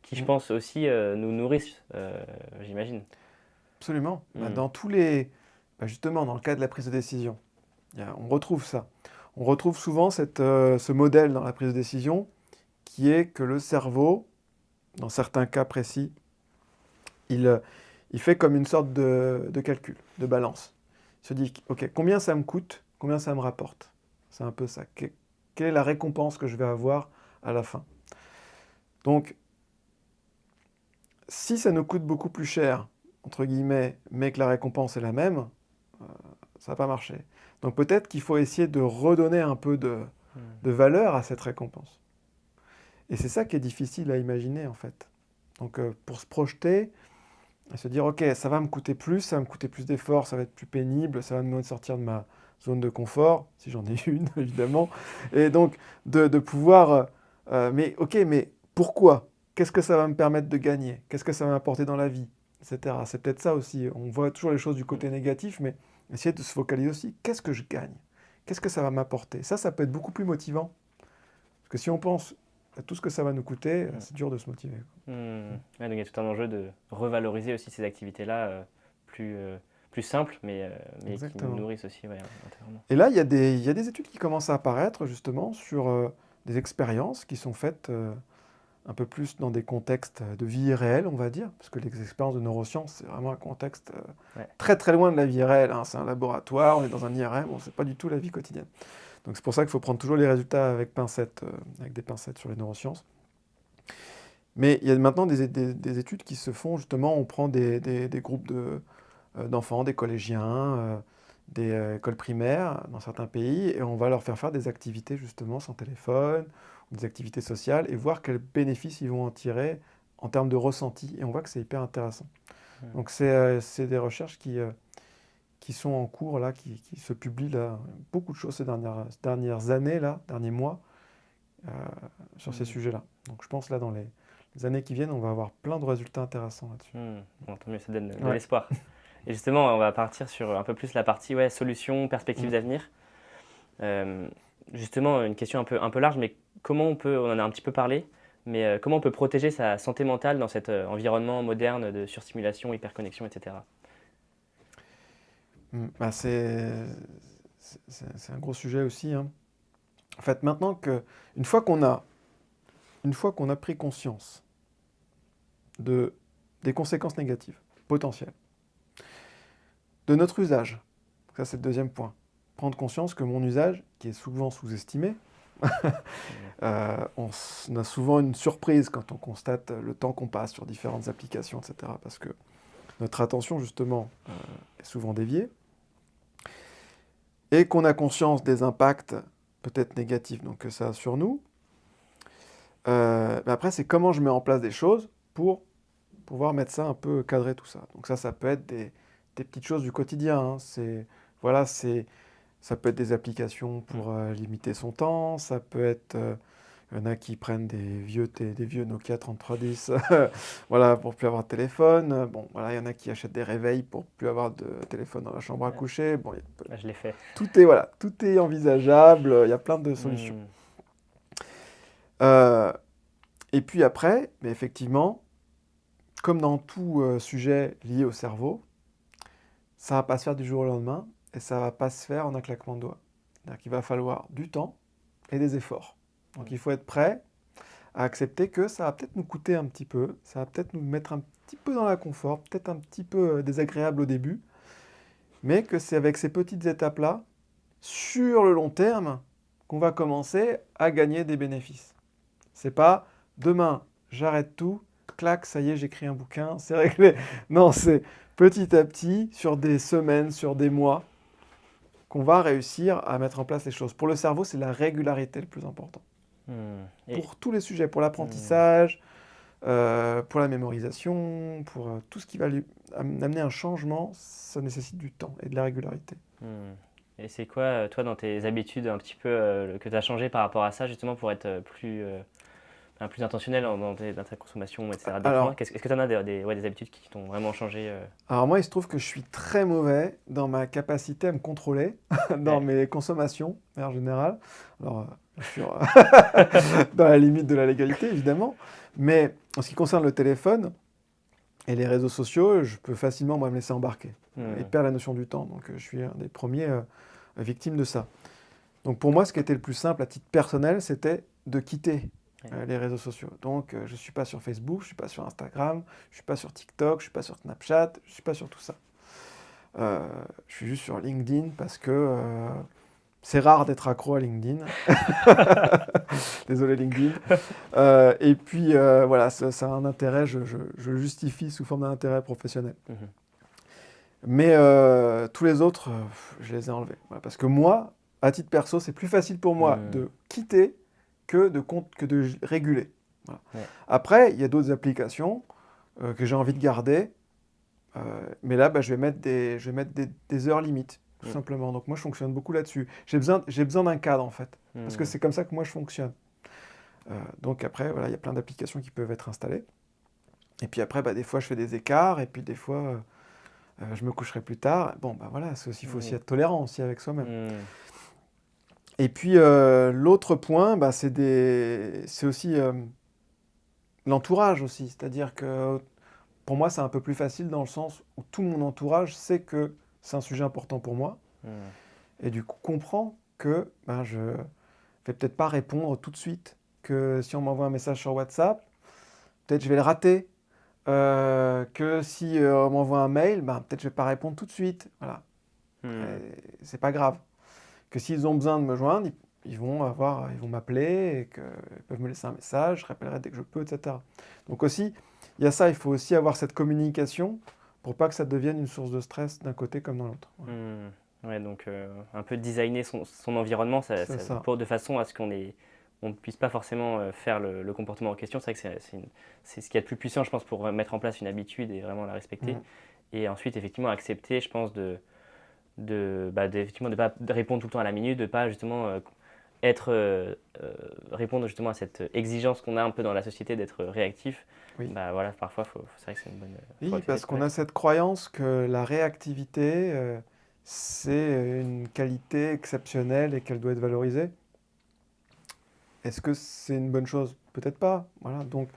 qui, je pense, aussi nous nourrissent, j'imagine. Absolument. Dans tous les... justement, dans le cas de la prise de décision, on retrouve ça. On retrouve souvent ce modèle dans la prise de décision qui est que le cerveau, dans certains cas précis, il fait comme une sorte de calcul, de balance. Il se dit, OK, combien ça me coûte, combien ça me rapporte? C'est un peu ça. Quelle est la récompense que je vais avoir à la fin? Donc, si ça nous coûte beaucoup plus cher, entre guillemets, mais que la récompense est la même, ça va pas marcher. Donc peut-être qu'il faut essayer de redonner un peu de valeur à cette récompense. Et c'est ça qui est difficile à imaginer en fait. Donc pour se projeter, et se dire ok, ça va me coûter plus, ça va me coûter plus d'efforts, ça va être plus pénible, ça va me demander de sortir de ma zone de confort, si j'en ai une évidemment. Et donc de pouvoir, mais ok, mais pourquoi? Qu'est-ce que ça va me permettre de gagner? Qu'est-ce que ça va m'apporter dans la vie? Etc. C'est peut-être ça aussi. On voit toujours les choses du côté négatif, mais essayer de se focaliser aussi. Qu'est-ce que je gagne? Qu'est-ce que ça va m'apporter? Ça peut être beaucoup plus motivant. Parce que si on pense à tout ce que ça va nous coûter, c'est dur de se motiver. Ouais, donc il y a tout un enjeu de revaloriser aussi ces activités-là plus simples, mais qui nous nourrissent aussi intérieurement. Et là, il y a des études qui commencent à apparaître justement sur des expériences qui sont faites un peu plus dans des contextes de vie réelle, on va dire, parce que les expériences de neurosciences, c'est vraiment un contexte très très loin de la vie réelle. Hein. C'est un laboratoire, on est dans un IRM, bon, c'est pas du tout la vie quotidienne. Donc c'est pour ça qu'il faut prendre toujours les résultats avec des pincettes sur les neurosciences. Mais il y a maintenant des études qui se font, justement, on prend des groupes d'enfants, des collégiens, des écoles primaires dans certains pays, et on va leur faire des activités justement sans téléphone, des activités sociales, et voir quels bénéfices ils vont en tirer en termes de ressenti. Et on voit que c'est hyper intéressant. Donc c'est des recherches qui sont en cours, là, qui se publient là, beaucoup de choses ces dernières années, là, derniers mois, sur ces sujets-là. Donc je pense là dans les années qui viennent, on va avoir plein de résultats intéressants là-dessus. Bon, tant mieux, ça donne de l'espoir. Et justement, on va partir sur un peu plus la partie solutions, perspectives d'avenir. Justement, une question un peu large, mais comment on en a un petit peu parlé, mais comment on peut protéger sa santé mentale dans cet environnement moderne de surstimulation, hyperconnexion, etc. C'est un gros sujet aussi. Hein. En fait, maintenant une fois qu'on a pris conscience des conséquences négatives potentielles de notre usage, ça c'est le deuxième point, prendre conscience que mon usage, qui est souvent sous-estimé, on a souvent une surprise quand on constate le temps qu'on passe sur différentes applications, etc. Parce que notre attention, justement, est souvent déviée, et qu'on a conscience des impacts peut-être négatifs donc, que ça a sur nous. Mais après, c'est comment je mets en place des choses pour pouvoir mettre ça un peu, cadrer tout ça. Donc ça peut être des petites choses du quotidien. Hein. Ça peut être des applications pour limiter son temps. Ça peut être... il y en a qui prennent des vieux Nokia 3310 voilà, pour plus avoir de téléphone. Bon, voilà, il y en a qui achètent des réveils pour plus avoir de téléphone dans la chambre à coucher. Bon, je l'ai fait. Tout est envisageable. Il y a plein de solutions. Et puis après, mais effectivement, comme dans tout sujet lié au cerveau, ça ne va pas se faire du jour au lendemain et ça ne va pas se faire en un claquement de doigts. C'est-à-dire qu'il va falloir du temps et des efforts. Donc il faut être prêt à accepter que ça va peut-être nous coûter un petit peu, ça va peut-être nous mettre un petit peu dans l'inconfort, peut-être un petit peu désagréable au début, mais que c'est avec ces petites étapes-là, sur le long terme, qu'on va commencer à gagner des bénéfices. C'est pas demain, j'arrête tout, clac, ça y est, j'écris un bouquin, c'est réglé. Non, c'est petit à petit, sur des semaines, sur des mois, qu'on va réussir à mettre en place les choses. Pour le cerveau, c'est la régularité le plus important. Et, Pour tous les sujets, pour hmm, l'apprentissage, pour la mémorisation, pour tout ce qui va lui amener un changement, ça nécessite du temps et de la régularité. hmm. Et c'est quoi, toi, dans tes habitudes un petit peu que tu as changé par rapport à ça, justement, pour être plus intentionnel dans ta consommation, etc. Dis-moi, Alors, est-ce que tu en as des habitudes qui t'ont vraiment changé alors moi, il se trouve que je suis très mauvais dans ma capacité à me contrôler, dans Ouais. mes consommations, en général. Alors, je suis dans la limite de la légalité, évidemment. Mais en ce qui concerne le téléphone et les réseaux sociaux, je peux facilement moi, me laisser embarquer et Hmm. perdre la notion du temps. Donc, je suis un des premiers victimes de ça. Donc, pour moi, ce qui était le plus simple à titre personnel, c'était de quitter Ouais. les réseaux sociaux. Donc, je ne suis pas sur Facebook, je ne suis pas sur Instagram, je ne suis pas sur TikTok, je ne suis pas sur Snapchat, je ne suis pas sur tout ça. Je suis juste sur LinkedIn parce que c'est rare d'être accro à LinkedIn. Désolé LinkedIn. Et puis voilà, ça a un intérêt, je le justifie sous forme d'un intérêt professionnel. Mhm. Mais tous les autres, je les ai enlevés. Voilà, parce que moi, à titre perso, c'est plus facile pour moi Hmm. de quitter que de réguler. Voilà. Ouais. Après, il y a d'autres applications que j'ai envie de garder. Mais là, je vais mettre des heures limites, tout Hmm. simplement. Donc moi, je fonctionne beaucoup là-dessus. J'ai besoin d'un cadre, en fait. Parce que Hmm. c'est comme ça que moi, je fonctionne. Donc après, voilà, il y a plein d'applications qui peuvent être installées. Et puis après, des fois, je fais des écarts. Et puis des fois, je me coucherai plus tard. Bon, voilà, il faut aussi Hmm. être tolérant aussi avec soi-même. Hmm. Et puis l'autre point, c'est aussi l'entourage aussi. C'est-à-dire que pour moi, c'est un peu plus facile dans le sens où tout mon entourage sait que c'est un sujet important pour moi Hmm. et du coup comprend que je vais peut-être pas répondre tout de suite, que si on m'envoie un message sur WhatsApp, peut-être je vais le rater, que si on m'envoie un mail, peut-être je vais pas répondre tout de suite. Voilà, Hmm. c'est pas grave. Que s'ils ont besoin de me joindre, ils vont m'appeler et qu'ils peuvent me laisser un message, je rappellerai dès que je peux, etc. Donc aussi, il y a ça, il faut aussi avoir cette communication pour pas que ça devienne une source de stress d'un côté comme dans l'autre. Voilà. Hmm. Ouais, donc un peu designer son environnement C'est ça. de façon à ce qu'on on ne puisse pas forcément faire le comportement en question. C'est vrai que c'est ce qu'il y a de plus puissant, je pense, pour mettre en place une habitude et vraiment la respecter. Mm. Et ensuite, effectivement, accepter, je pense, effectivement, de pas répondre tout le temps à la minute, de pas justement répondre justement à cette exigence qu'on a un peu dans la société d'être réactif. Oui. Voilà, parfois, c'est vrai que c'est une bonne. Faut Oui, accepter parce de qu'on a connaître. cette croyance que la réactivité, c'est une qualité exceptionnelle et qu'elle doit être valorisée. Est-ce que c'est une bonne chose? Peut-être pas. Voilà. Donc,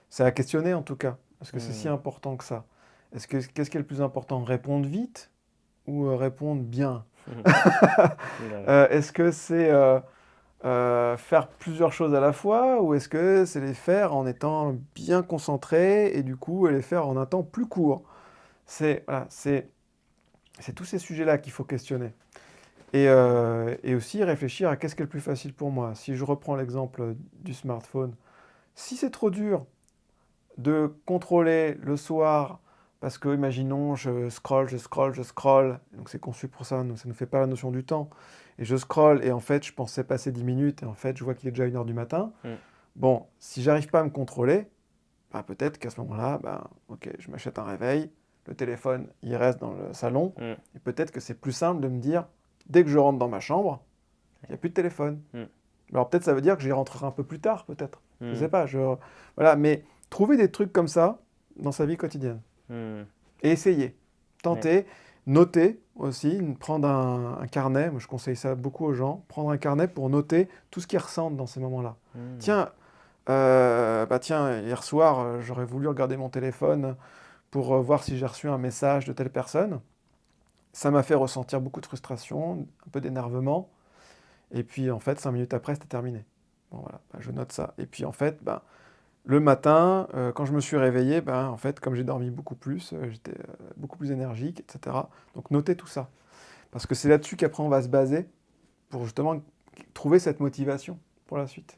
c'est à questionner en tout cas. Est-ce que c'est si Hmm. important que ça? Qu'est-ce qui est le plus important? Répondre vite ou répondre bien? Oula, Est-ce que c'est faire plusieurs choses à la fois ou est-ce que c'est les faire en étant bien concentré et du coup les faire en un temps plus court? C'est tous ces sujets-là qu'il faut questionner. Et aussi réfléchir à qu'est-ce qui est le plus facile pour moi. Si je reprends l'exemple du smartphone, si c'est trop dur de contrôler le soir, parce que, imaginons, je scroll, donc c'est conçu pour ça, donc ça ne fait pas la notion du temps, et je scroll, et en fait, je pensais passer 10 minutes, et en fait, je vois qu'il est déjà 1 heure du matin. Hmm. Bon, si j'arrive pas à me contrôler, peut-être qu'à ce moment-là, ok, je m'achète un réveil, le téléphone, il reste dans le salon, Hmm. et peut-être que c'est plus simple de me dire, dès que je rentre dans ma chambre, il n'y a plus de téléphone. Hmm. Alors peut-être ça veut dire que j'y rentrerai un peu plus tard, peut-être. Je Hmm. sais pas. Voilà, mais trouver des trucs comme ça dans sa vie quotidienne. Hmm. Et essayer. Ouais. Tenter. Noter aussi. Prendre un carnet. Moi, je conseille ça beaucoup aux gens. Prendre un carnet pour noter tout ce qu'ils ressentent dans ces moments-là. Hmm. Tiens, tiens, hier soir, j'aurais voulu regarder mon téléphone pour voir si j'ai reçu un message de telle personne. Ça m'a fait ressentir beaucoup de frustration, un peu d'énervement. Et puis, en fait, 5 minutes après, c'était terminé. Bon, voilà, je note ça. Et puis, en fait, le matin, quand je me suis réveillé, en fait, comme j'ai dormi beaucoup plus, j'étais beaucoup plus énergique, etc. Donc, notez tout ça. Parce que c'est là-dessus qu'après, on va se baser pour justement trouver cette motivation pour la suite.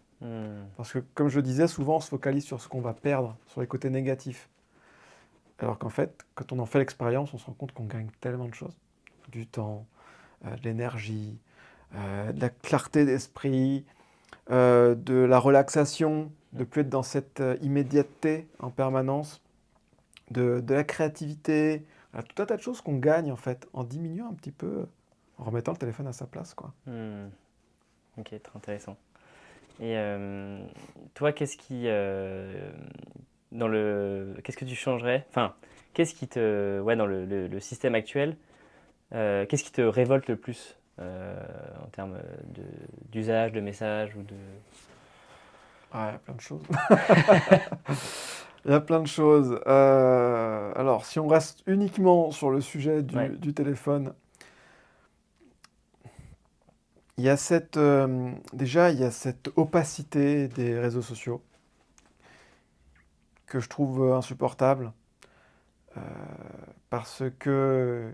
Parce que, comme je le disais, souvent on se focalise sur ce qu'on va perdre, sur les côtés négatifs. Alors qu'en fait, quand on en fait l'expérience, on se rend compte qu'on gagne tellement de choses. Du temps, de l'énergie, de la clarté d'esprit, de la relaxation, de ne plus être dans cette immédiateté en permanence, de la créativité, voilà, tout un tas de choses qu'on gagne en fait en diminuant un petit peu, en remettant le téléphone à sa place, quoi. Ok, très intéressant. Et toi, qu'est-ce que tu changerais? Enfin, qu'est-ce qui ouais, dans le système actuel, qu'est-ce qui te révolte le plus en termes d'usage, de message ou de... Ah, il y a plein de choses. Il y a plein de choses. Alors, si on reste uniquement sur le sujet Ouais. du téléphone, il y a déjà, il y a cette opacité des réseaux sociaux que je trouve insupportable euh, parce que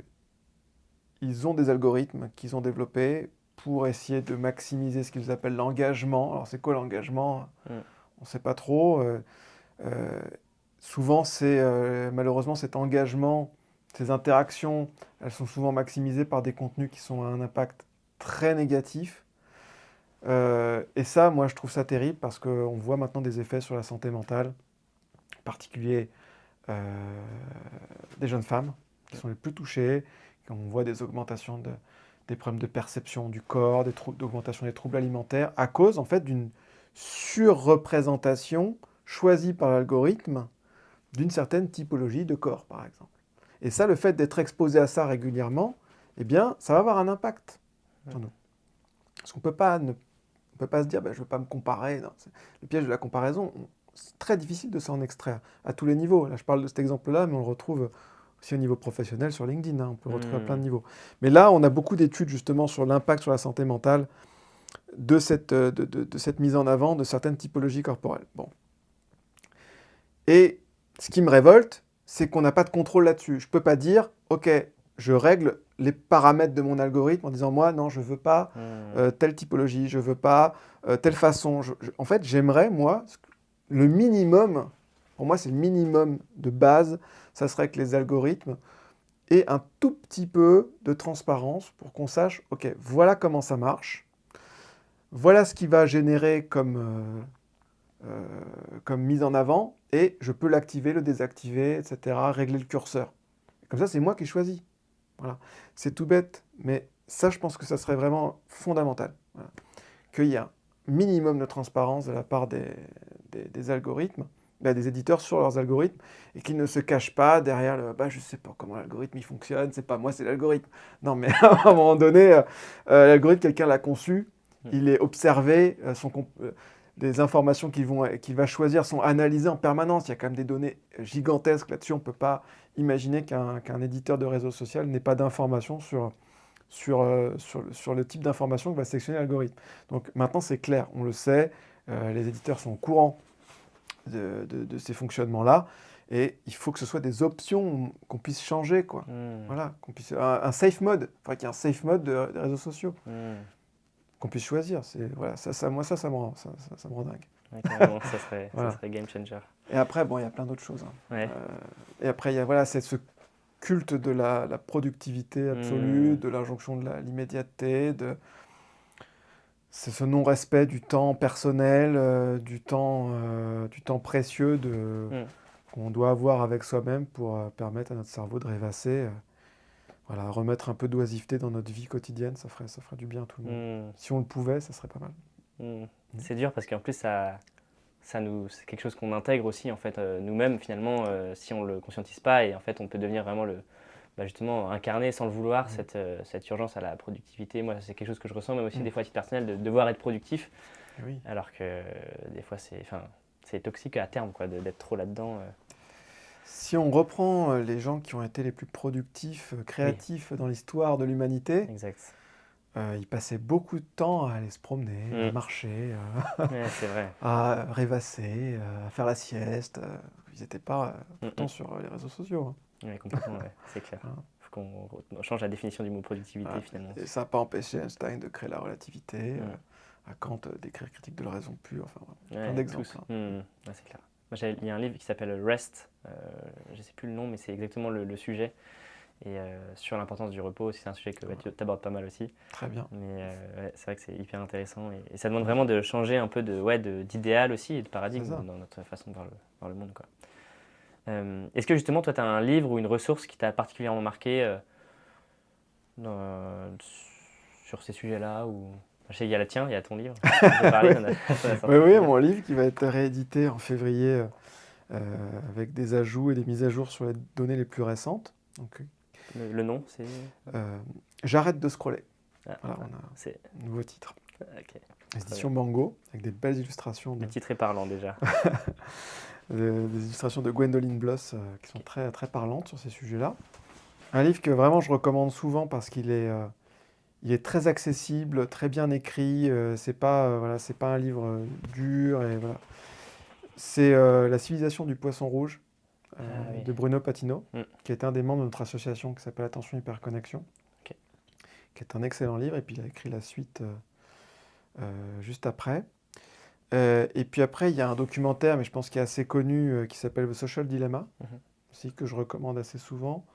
ils ont des algorithmes qu'ils ont développés pour essayer de maximiser ce qu'ils appellent l'engagement. Alors, c'est quoi l'engagement? Mm. On ne sait pas trop. Euh, Souvent, malheureusement cet engagement, ces interactions, elles sont souvent maximisées par des contenus qui sont à un impact très négatif. Et ça, moi, je trouve ça terrible parce qu'on voit maintenant des effets sur la santé mentale, en particulier des jeunes femmes qui sont les plus touchées. On voit des augmentations des problèmes de perception du corps, d'augmentation des troubles alimentaires, à cause en fait d'une surreprésentation choisie par l'algorithme d'une certaine typologie de corps, par exemple. Et ça, le fait d'être exposé à ça régulièrement, eh bien, ça va avoir un impact sur nous. Parce qu'on ne peut pas se dire, je ne veux pas me comparer. Non, le piège de la comparaison, c'est très difficile de s'en extraire à tous les niveaux. Là, je parle de cet exemple-là, mais on le retrouve aussi au niveau professionnel sur LinkedIn. On peut le retrouver à plein de niveaux. Mais là, on a beaucoup d'études justement sur l'impact sur la santé mentale de cette mise en avant de certaines typologies corporelles. Bon. Et ce qui me révolte, c'est qu'on n'a pas de contrôle là-dessus. Je ne peux pas dire, OK, je règle les paramètres de mon algorithme en disant, moi, non, je ne veux pas telle typologie, je ne veux pas telle façon. En fait, j'aimerais, moi, le minimum, pour moi, c'est le minimum de base, ça serait que les algorithmes aient un tout petit peu de transparence pour qu'on sache, OK, voilà comment ça marche, voilà ce qui va générer comme mise en avant, et je peux l'activer, le désactiver, etc., régler le curseur. Comme ça, c'est moi qui choisis. Voilà. C'est tout bête, mais ça, je pense que ça serait vraiment fondamental. Voilà. Qu'il y ait un minimum de transparence de la part des algorithmes, des éditeurs sur leurs algorithmes, et qu'ils ne se cachent pas derrière je ne sais pas comment l'algorithme il fonctionne, c'est pas moi, c'est l'algorithme. Non, mais à un moment donné, l'algorithme, quelqu'un l'a conçu, il est observé, les informations qu'il va choisir sont analysées en permanence. Il y a quand même des données gigantesques là-dessus. On ne peut pas imaginer qu'un éditeur de réseau social n'ait pas d'informations sur le type d'information que va sélectionner l'algorithme. Donc maintenant, c'est clair, on le sait, les éditeurs sont au courant de ces fonctionnements-là, et il faut que ce soit des options qu'on puisse changer, quoi. Voilà, un safe mode. Il faudrait qu'il y ait un safe mode des réseaux sociaux. Qu'on puisse choisir. Voilà, moi, ça me rend dingue. Ouais, carrément, ça Voilà. serait game changer. Et après, il y a plein d'autres choses. Ouais. Et après, il y a c'est ce culte de la productivité absolue, de l'injonction de l'immédiateté, c'est ce non-respect du temps personnel, du temps précieux qu'on doit avoir avec soi-même pour permettre à notre cerveau de rêvasser. Voilà, remettre un peu d'oisiveté dans notre vie quotidienne, ça ferait du bien à tout le monde. Si on le pouvait, ça serait pas mal. C'est dur parce qu'en plus, c'est quelque chose qu'on intègre aussi en fait nous-mêmes finalement si on le conscientise pas, et en fait on peut devenir vraiment justement incarner sans le vouloir cette urgence à la productivité. Moi, c'est quelque chose que je ressens même aussi des fois à titre personnel, de devoir être productif, alors que des fois c'est toxique à terme quoi, d'être trop là-dedans. Si on reprend les gens qui ont été les plus productifs, créatifs dans l'histoire de l'humanité, exact. Ils passaient beaucoup de temps à aller se promener, à marcher, Ouais, c'est vrai. à rêvasser, à faire la sieste. Ils n'étaient pas tout le temps sur les réseaux sociaux. Oui, complètement, c'est clair. Il faut qu'on change la définition du mot productivité finalement. Et ça n'a pas empêché Einstein de créer la relativité. à Kant d'écrire Critique de la raison pure, enfin Ouais, plein d'exemples. tous. Ouais, c'est clair. Moi, il y a un livre qui s'appelle Rest, je ne sais plus le nom, mais c'est exactement le sujet. Et sur l'importance du repos aussi, c'est un sujet que tu abordes pas mal aussi. Très bien. Mais ouais, c'est vrai que c'est hyper intéressant et ça demande vraiment de changer un peu d'idéal aussi et de paradigme C'est ça. dans notre façon de voir le monde, quoi. Est-ce que justement, toi, tu as un livre ou une ressource qui t'a particulièrement marqué dans- sur ces sujets-là ou... Je sais qu'il y a la tienne, il y a ton livre. On peut parler, Oui. t'en as sorti Oui, oui, plusieurs. mon livre qui va être réédité en février avec des ajouts et des mises à jour sur les données les plus récentes. Donc, Le nom, c'est... J'arrête de scroller. Ah, Voilà, on a c'est... un nouveau titre. Ok. Édition Mango, avec des belles illustrations, Le titre est parlant déjà. des illustrations de Gwendoline Bloss qui sont Ok. très, très parlantes sur ces sujets-là. Un livre que vraiment je recommande souvent parce qu'il est, il est très accessible, très bien écrit. Voilà, c'est pas un livre dur. Et voilà. C'est La civilisation du poisson rouge Oui. de Bruno Patino, Mm. qui est un des membres de notre association qui s'appelle Attention Hyperconnexion, Ok. qui est un excellent livre. Et puis il a écrit la suite juste après. Et puis après, il y a un documentaire, mais je pense qu'il est assez connu, qui s'appelle The Social Dilemma, Mhm. aussi, que je recommande assez souvent.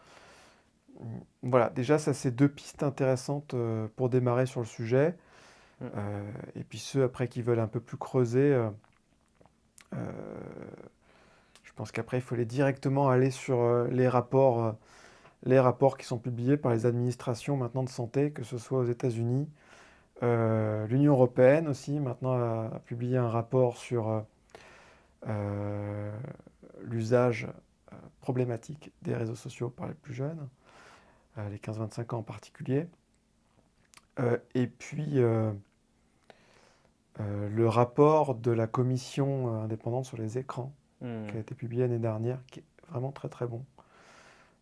Voilà, déjà, ça, c'est deux pistes intéressantes pour démarrer sur le sujet. Mm. Et puis ceux, après, qui veulent un peu plus creuser, euh, je pense qu'après, il faut aller directement aller sur les rapports qui sont publiés par les administrations maintenant de santé, que ce soit aux États-Unis. L'Union européenne aussi, maintenant, a publié un rapport sur l'usage problématique des réseaux sociaux par les plus jeunes, les 15-25 ans en particulier. Et puis, le rapport de la commission indépendante sur les écrans, qui a été publié l'année dernière, qui est vraiment très très bon.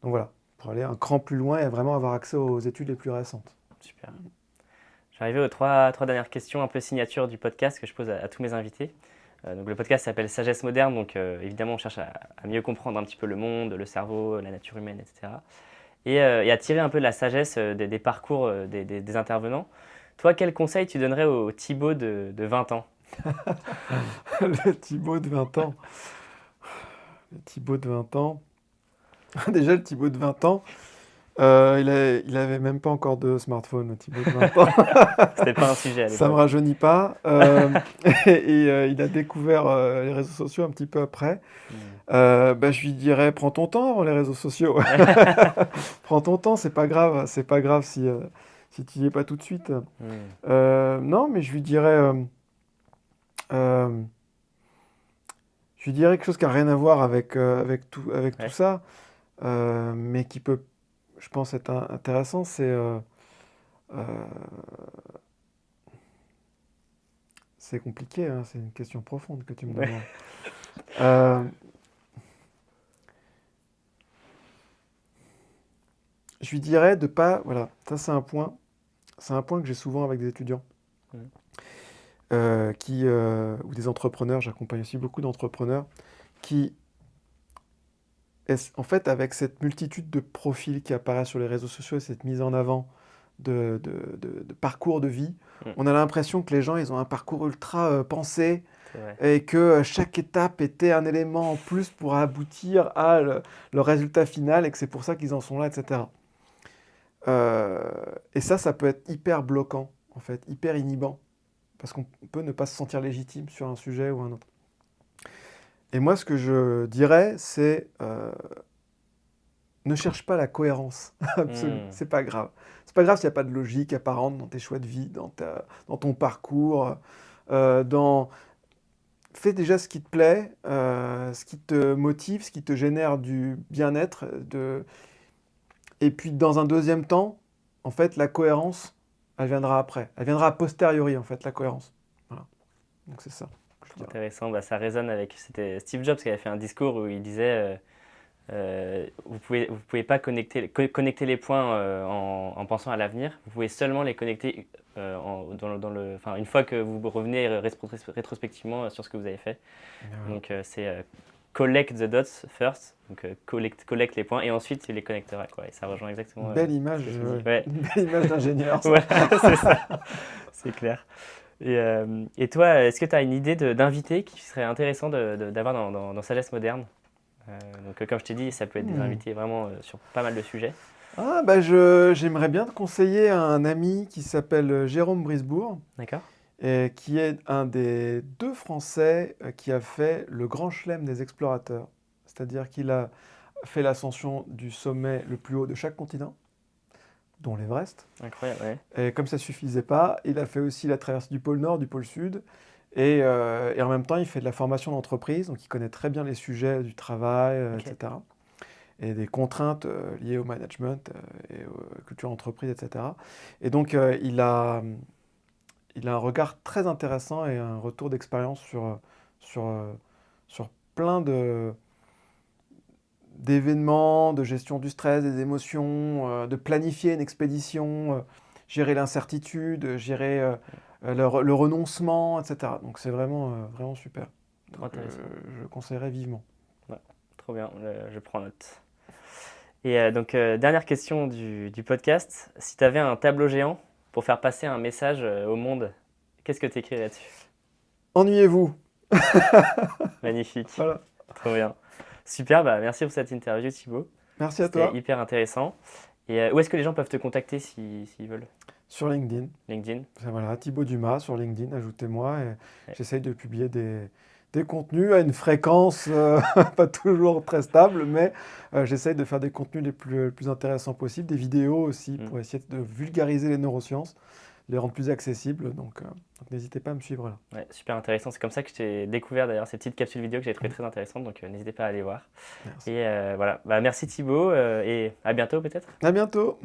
Donc voilà, pour aller un cran plus loin et vraiment avoir accès aux études les plus récentes. Super. Je vais arriver aux trois dernières questions un peu signature du podcast que je pose à tous mes invités. Donc le podcast s'appelle Sagesse moderne, donc évidemment on cherche à mieux comprendre un petit peu le monde, le cerveau, la nature humaine, etc. Et à tirer un peu de la sagesse des parcours des intervenants. Toi, quel conseil tu donnerais au Thibaut de 20 ans? Le Thibaut de 20 ans. Le Thibaut de 20 ans. Déjà, le Thibaut de 20 ans, il avait même pas encore de smartphone, le Thibaut de 20 ans. C'était pas un sujet à Ça me l'époque. rajeunit pas. Il a découvert les réseaux sociaux un petit peu après. Je lui dirais, prends ton temps avant les réseaux sociaux. Prends ton temps, c'est pas grave si tu n'y es pas tout de suite. Non, mais euh, je lui dirais quelque chose qui n'a rien à voir avec tout Ouais. ça, mais qui peut, je pense, être intéressant. C'est compliqué, hein, c'est une question profonde que tu me Ouais. demandes. Euh, je lui dirais de pas, voilà, ça c'est un point que j'ai souvent avec des étudiants. Mm. Ou des entrepreneurs, j'accompagne aussi beaucoup d'entrepreneurs, qui, en fait, avec cette multitude de profils qui apparaissent sur les réseaux sociaux et cette mise en avant de parcours de vie, Mm. on a l'impression que les gens, ils ont un parcours ultra pensé C'est vrai. et que chaque étape était un élément en plus pour aboutir à le résultat final et que c'est pour ça qu'ils en sont là, etc. Et ça peut être hyper bloquant, en fait, hyper inhibant, parce qu'on peut ne pas se sentir légitime sur un sujet ou un autre. Et moi, ce que je dirais, c'est ne cherche pas la cohérence absolue. Mm. C'est pas grave. C'est pas grave s'il n'y a pas de logique apparente dans tes choix de vie, dans ton parcours. Fais déjà ce qui te plaît, ce qui te motive, ce qui te génère du bien-être. Et puis, dans un deuxième temps, en fait, la cohérence, elle viendra après. Elle viendra a posteriori, en fait, la cohérence. Voilà. Donc, c'est ça que je dirais. Intéressant, ça résonne avec... C'était Steve Jobs qui avait fait un discours où il disait vous pouvez pas connecter les points en pensant à l'avenir, vous pouvez seulement les connecter une fois que vous revenez rétrospectivement sur ce que vous avez fait. Voilà. Donc c'est collect the dots first, donc collecte les points et ensuite tu les connecteras, quoi. Et ça rejoint exactement Belle image, ce que tu dis. Ouais. une belle image d'ingénieur. Ça. Voilà, c'est ça, c'est clair. Et toi, est-ce que tu as une idée d'invité qui serait intéressant d'avoir dans Sagesse moderne? Donc, comme je t'ai dit, ça peut être des Hmm. invités vraiment sur pas mal de sujets. Ah, bah j'aimerais bien te conseiller un ami qui s'appelle Jérôme Brisebourg, D'accord? et qui est un des deux Français qui a fait le grand chelem des explorateurs. C'est-à-dire qu'il a fait l'ascension du sommet le plus haut de chaque continent, dont l'Everest. Incroyable, ouais. Et comme ça ne suffisait pas, il a fait aussi la traversée du pôle Nord, du pôle Sud. Et en même temps, il fait de la formation d'entreprise, donc il connaît très bien les sujets du travail, Ok. etc. Et des contraintes liées au management et aux cultures d'entreprise, etc. Et donc, il a un regard très intéressant et un retour d'expérience sur, euh, sur plein d'événements, de gestion du stress, des émotions, de planifier une expédition, gérer l'incertitude, gérer le renoncement, etc. Donc c'est vraiment super. Trop Donc intéressant. je conseillerais vivement. Ouais, trop bien, je prends note. Et donc, dernière question du podcast. Si tu avais un tableau géant pour faire passer un message au monde, qu'est-ce que tu écrirais dessus? Ennuyez-vous. Magnifique, Voilà. trop bien. Super, bah, merci pour cette interview Thibaut. Merci à C'était toi. hyper intéressant. Et où est-ce que les gens peuvent te contacter s'ils veulent? Sur LinkedIn. LinkedIn? Voilà, Thibaut Dumas sur LinkedIn, ajoutez-moi. Et Ouais. j'essaye de publier des contenus à une fréquence pas toujours très stable, mais j'essaye de faire des contenus les plus intéressants possibles, des vidéos aussi Mm. pour essayer de vulgariser les neurosciences, les rendre plus accessibles. Donc n'hésitez pas à me suivre là. Ouais, super intéressant. C'est comme ça que j'ai découvert d'ailleurs ces petites capsules vidéo que j'ai trouvé Mm. très intéressantes. Donc, n'hésitez pas à aller voir. Merci. Et voilà, bah, merci Thibaut et à bientôt peut-être. À bientôt.